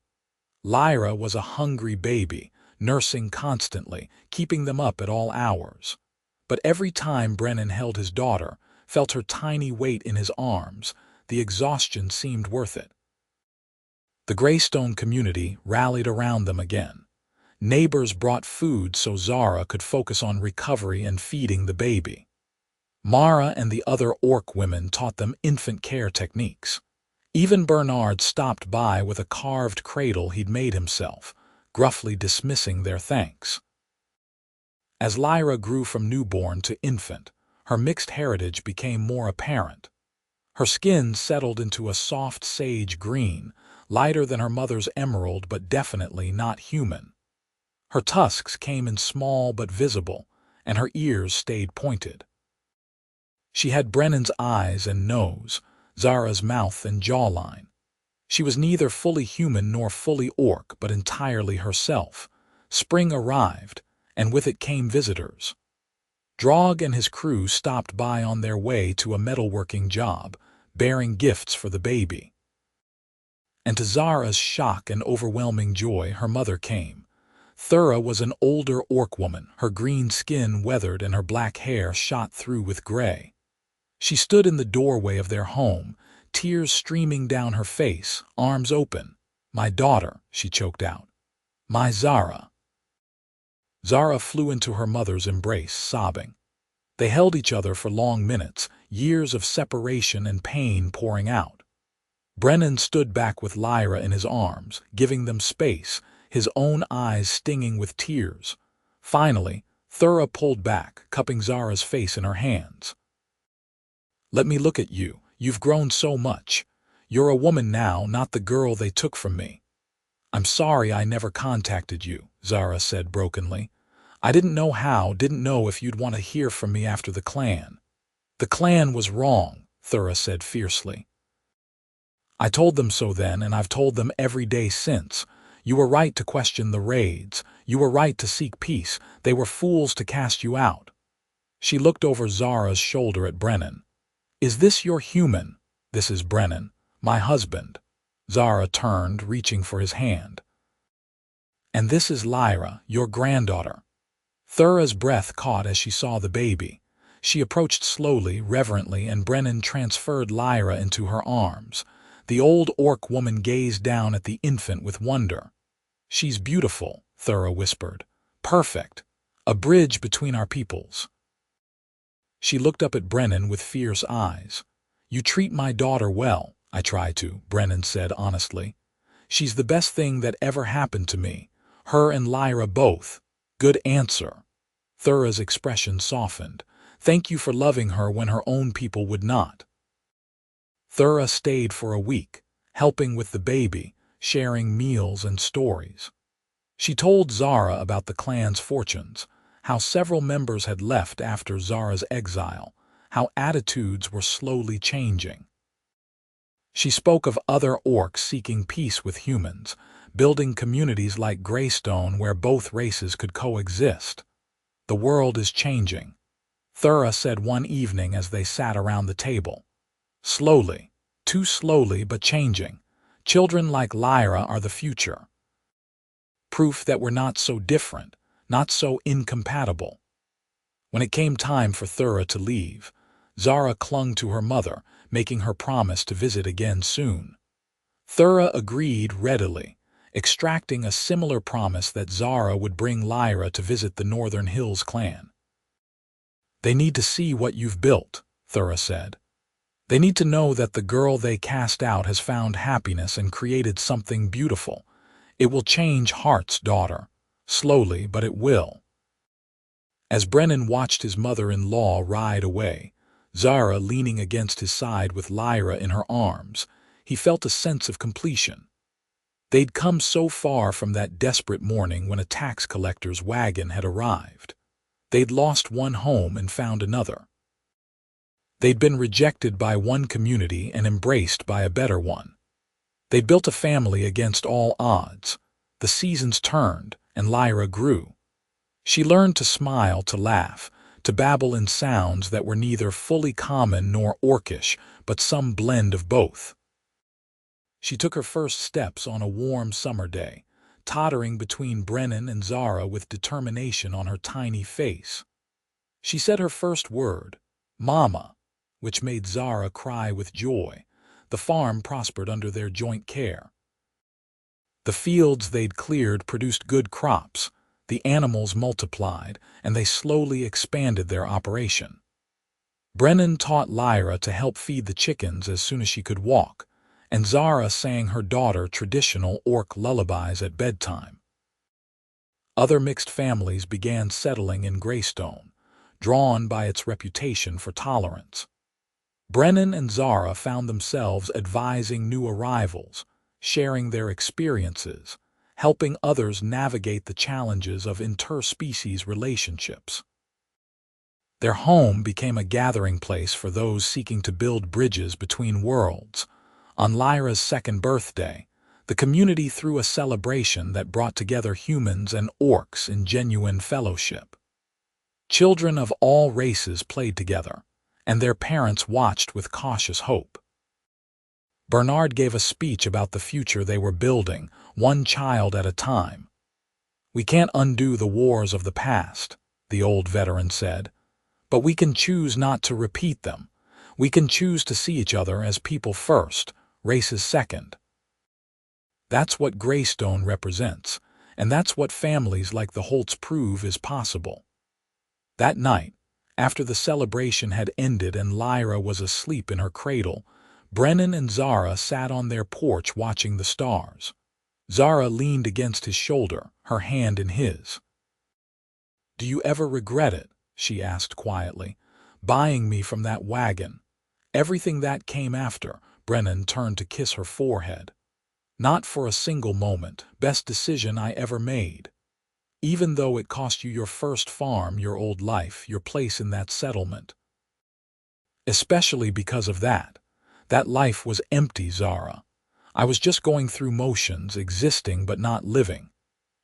Lyra was a hungry baby, nursing constantly, keeping them up at all hours. But every time Brennan held his daughter, felt her tiny weight in his arms, the exhaustion seemed worth it. The Greystone community rallied around them again. Neighbors brought food so Zara could focus on recovery and feeding the baby. Mara and the other orc women taught them infant care techniques. Even Bernard stopped by with a carved cradle he'd made himself, gruffly dismissing their thanks. As Lyra grew from newborn to infant, her mixed heritage became more apparent. Her skin settled into a soft sage green, lighter than her mother's emerald but definitely not human. Her tusks came in small but visible, and her ears stayed pointed. She had Brennan's eyes and nose, Zara's mouth and jawline. She was neither fully human nor fully orc, but entirely herself. Spring arrived, and with it came visitors. Draug and his crew stopped by on their way to a metalworking job, bearing gifts for the baby. And to Zara's shock and overwhelming joy, her mother came. Thura was an older orc woman, her green skin weathered and her black hair shot through with gray. She stood in the doorway of their home, tears streaming down her face, arms open. "My daughter," she choked out. "My Zara." Zara flew into her mother's embrace, sobbing. They held each other for long minutes, years of separation and pain pouring out. Brennan stood back with Lyra in his arms, giving them space, his own eyes stinging with tears. Finally, Thura pulled back, cupping Zara's face in her hands. "Let me look at you. You've grown so much. You're a woman now, not the girl they took from me." "I'm sorry I never contacted you," Zara said brokenly. "I didn't know if you'd want to hear from me after the clan." "The clan was wrong," Thura said fiercely. "I told them so then, and I've told them every day since. You were right to question the raids. You were right to seek peace. They were fools to cast you out." She looked over Zara's shoulder at Brennan. "Is this your human?" "This is Brennan, my husband." Zara turned, reaching for his hand. "And this is Lyra, your granddaughter." Thura's breath caught as she saw the baby. She approached slowly, reverently, and Brennan transferred Lyra into her arms. The old orc woman gazed down at the infant with wonder. "She's beautiful," Thura whispered. "Perfect. A bridge between our peoples." She looked up at Brennan with fierce eyes. "You treat my daughter well." "I try to," Brennan said honestly. "She's the best thing that ever happened to me. Her and Lyra both." "Good answer." Thura's expression softened. "Thank you for loving her when her own people would not." Thura stayed for a week, helping with the baby, sharing meals and stories. She told Zara about the clan's fortunes, how several members had left after Zara's exile, how attitudes were slowly changing. She spoke of other orcs seeking peace with humans, building communities like Greystone where both races could coexist. "The world is changing," Thura said one evening as they sat around the table. "Slowly, too slowly, but changing. Children like Lyra are the future. Proof that we're not so different, not so incompatible." When it came time for Thura to leave, Zara clung to her mother, making her promise to visit again soon. Thura agreed readily, extracting a similar promise that Zara would bring Lyra to visit the Northern Hills clan. "They need to see what you've built," Thura said. "They need to know that the girl they cast out has found happiness and created something beautiful. It will change hearts, daughter. Slowly, but it will." As Brennan watched his mother-in-law ride away, Zara leaning against his side with Lyra in her arms, he felt a sense of completion. They'd come so far from that desperate morning when a tax collector's wagon had arrived. They'd lost one home and found another. They'd been rejected by one community and embraced by a better one. They'd built a family against all odds. The seasons turned, and Lyra grew. She learned to smile, to laugh, to babble in sounds that were neither fully common nor orcish, but some blend of both. She took her first steps on a warm summer day, tottering between Brennan and Zara with determination on her tiny face. She said her first word, "Mama," which made Zara cry with joy. The farm prospered under their joint care. The fields they'd cleared produced good crops, the animals multiplied, and they slowly expanded their operation. Brennan taught Lyra to help feed the chickens as soon as she could walk, and Zara sang her daughter traditional orc lullabies at bedtime. Other mixed families began settling in Greystone, drawn by its reputation for tolerance. Brennan and Zara found themselves advising new arrivals, sharing their experiences, helping others navigate the challenges of interspecies relationships. Their home became a gathering place for those seeking to build bridges between worlds. On Lyra's second birthday, the community threw a celebration that brought together humans and orcs in genuine fellowship. Children of all races played together, and their parents watched with cautious hope. Bernard gave a speech about the future they were building, one child at a time. "We can't undo the wars of the past," the old veteran said, "but we can choose not to repeat them. We can choose to see each other as people first, races second." That's what Greystone represents, and that's what families like the Holts prove is possible. That night, After the celebration had ended and Lyra was asleep in her cradle, Brennan and Zara sat on their porch watching the stars. Zara leaned against his shoulder, her hand in his. "Do you ever regret it," she asked quietly, "buying me from that wagon? Everything that came after." Brennan turned to kiss her forehead. "Not for a single moment. Best decision I ever made. Even though it cost you your first farm, your old life, your place in that settlement. Especially because of that. That life was empty, Zara. I was just going through motions, existing but not living.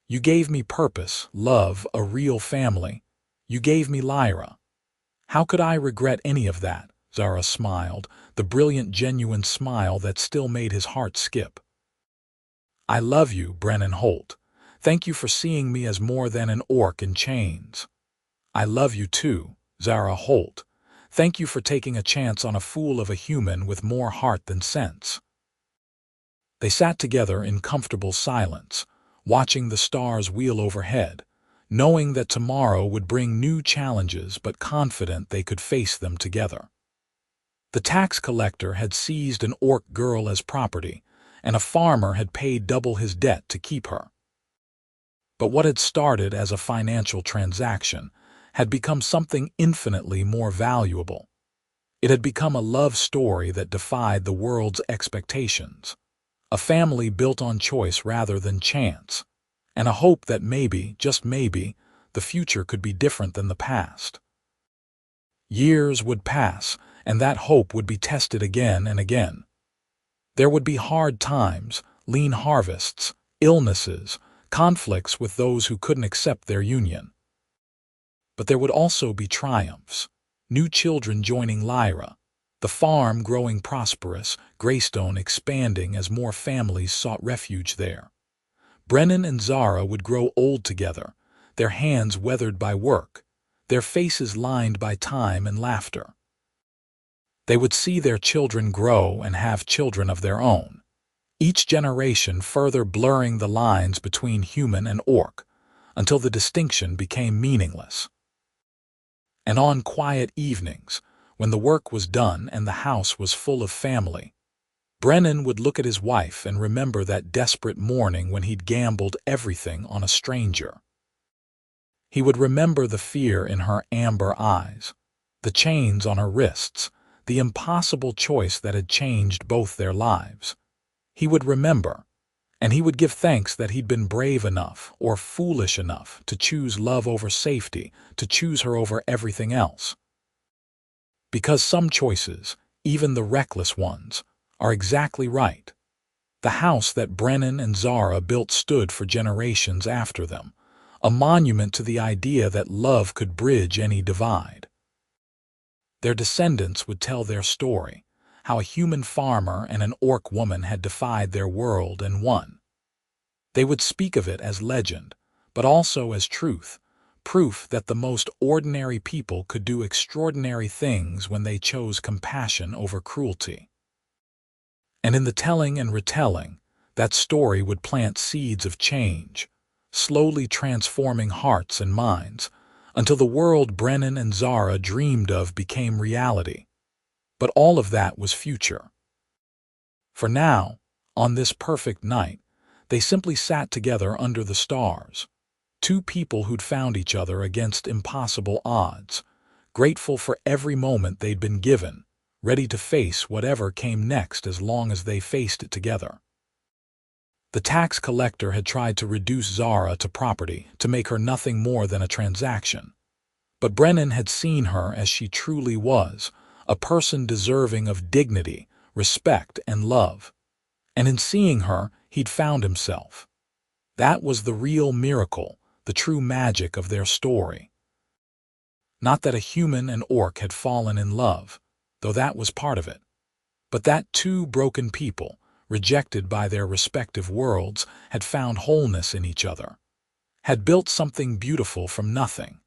You gave me purpose, love, a real family. You gave me Lyra. How could I regret any of that?" Zara smiled, the brilliant, genuine smile that still made his heart skip. "I love you, Brennan Holt. Thank you for seeing me as more than an orc in chains." "I love you too, Zara Holt. Thank you for taking a chance on a fool of a human with more heart than sense." They sat together in comfortable silence, watching the stars wheel overhead, knowing that tomorrow would bring new challenges but confident they could face them together. The tax collector had seized an orc girl as property, and a farmer had paid double his debt to keep her. But what had started as a financial transaction had become something infinitely more valuable. It had become a love story that defied the world's expectations, a family built on choice rather than chance, and a hope that maybe, just maybe, the future could be different than the past. Years would pass, and that hope would be tested again and again. There would be hard times, lean harvests, illnesses, conflicts with those who couldn't accept their union. But there would also be triumphs, new children joining Lyra, the farm growing prosperous, Greystone expanding as more families sought refuge there. Brennan and Zara would grow old together, their hands weathered by work, their faces lined by time and laughter. They would see their children grow and have children of their own, each generation further blurring the lines between human and orc, until the distinction became meaningless. And on quiet evenings, when the work was done and the house was full of family, Brennan would look at his wife and remember that desperate morning when he'd gambled everything on a stranger. He would remember the fear in her amber eyes, the chains on her wrists, the impossible choice that had changed both their lives. He would remember, and he would give thanks that he'd been brave enough or foolish enough to choose love over safety, to choose her over everything else. Because some choices, even the reckless ones, are exactly right. The house that Brennan and Zara built stood for generations after them, a monument to the idea that love could bridge any divide. Their descendants would tell their story, how a human farmer and an orc woman had defied their world and won. They would speak of it as legend, but also as truth, proof that the most ordinary people could do extraordinary things when they chose compassion over cruelty. And in the telling and retelling, that story would plant seeds of change, slowly transforming hearts and minds, until the world Brennan and Zara dreamed of became reality. But all of that was future. For now, on this perfect night, they simply sat together under the stars, two people who'd found each other against impossible odds, grateful for every moment they'd been given, ready to face whatever came next as long as they faced it together. The tax collector had tried to reduce Zara to property, to make her nothing more than a transaction. But Brennan had seen her as she truly was, a person deserving of dignity, respect, and love. And in seeing her, he'd found himself. That was the real miracle, the true magic of their story. Not that a human and orc had fallen in love, though that was part of it, but that two broken people, rejected by their respective worlds, had found wholeness in each other, had built something beautiful from nothing,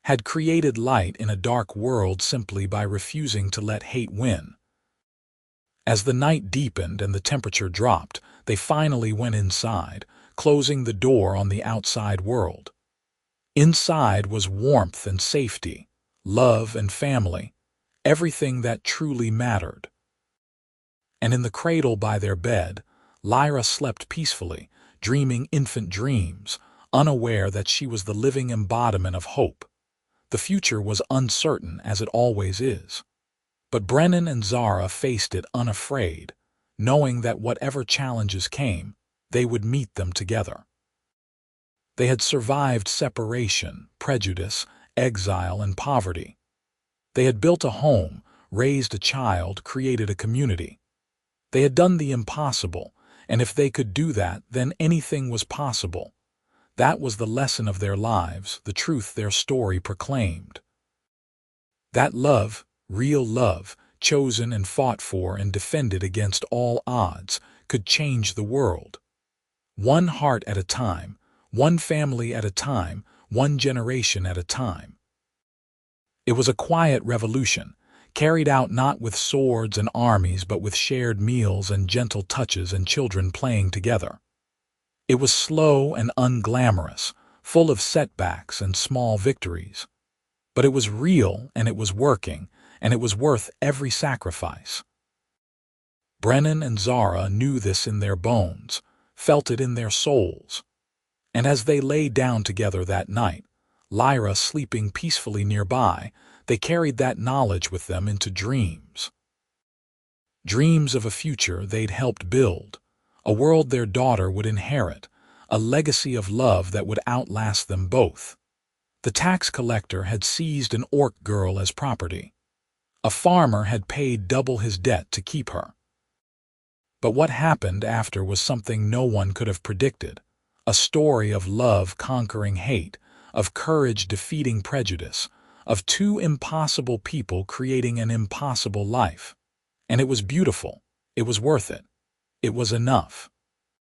had created light in a dark world simply by refusing to let hate win. As the night deepened and the temperature dropped, they finally went inside, closing the door on the outside world. Inside was warmth and safety, love and family, everything that truly mattered. And in the cradle by their bed, Lyra slept peacefully, dreaming infant dreams, unaware that she was the living embodiment of hope. The future was uncertain, as it always is. But Brennan and Zara faced it unafraid, knowing that whatever challenges came, they would meet them together. They had survived separation, prejudice, exile, and poverty. They had built a home, raised a child, created a community. They had done the impossible, and if they could do that, then anything was possible. That was the lesson of their lives, the truth their story proclaimed. That love, real love, chosen and fought for and defended against all odds, could change the world. One heart at a time, one family at a time, one generation at a time. It was a quiet revolution, carried out not with swords and armies but with shared meals and gentle touches and children playing together. It was slow and unglamorous, full of setbacks and small victories. But it was real, and it was working, and it was worth every sacrifice. Brennan and Zara knew this in their bones, felt it in their souls. And as they lay down together that night, Lyra sleeping peacefully nearby, they carried that knowledge with them into dreams. Dreams of a future they'd helped build, a world their daughter would inherit, a legacy of love that would outlast them both. The tax collector had seized an orc girl as property. A farmer had paid double his debt to keep her. But what happened after was something no one could have predicted, a story of love conquering hate, of courage defeating prejudice, of two impossible people creating an impossible life. And it was beautiful. It was worth it. It was enough.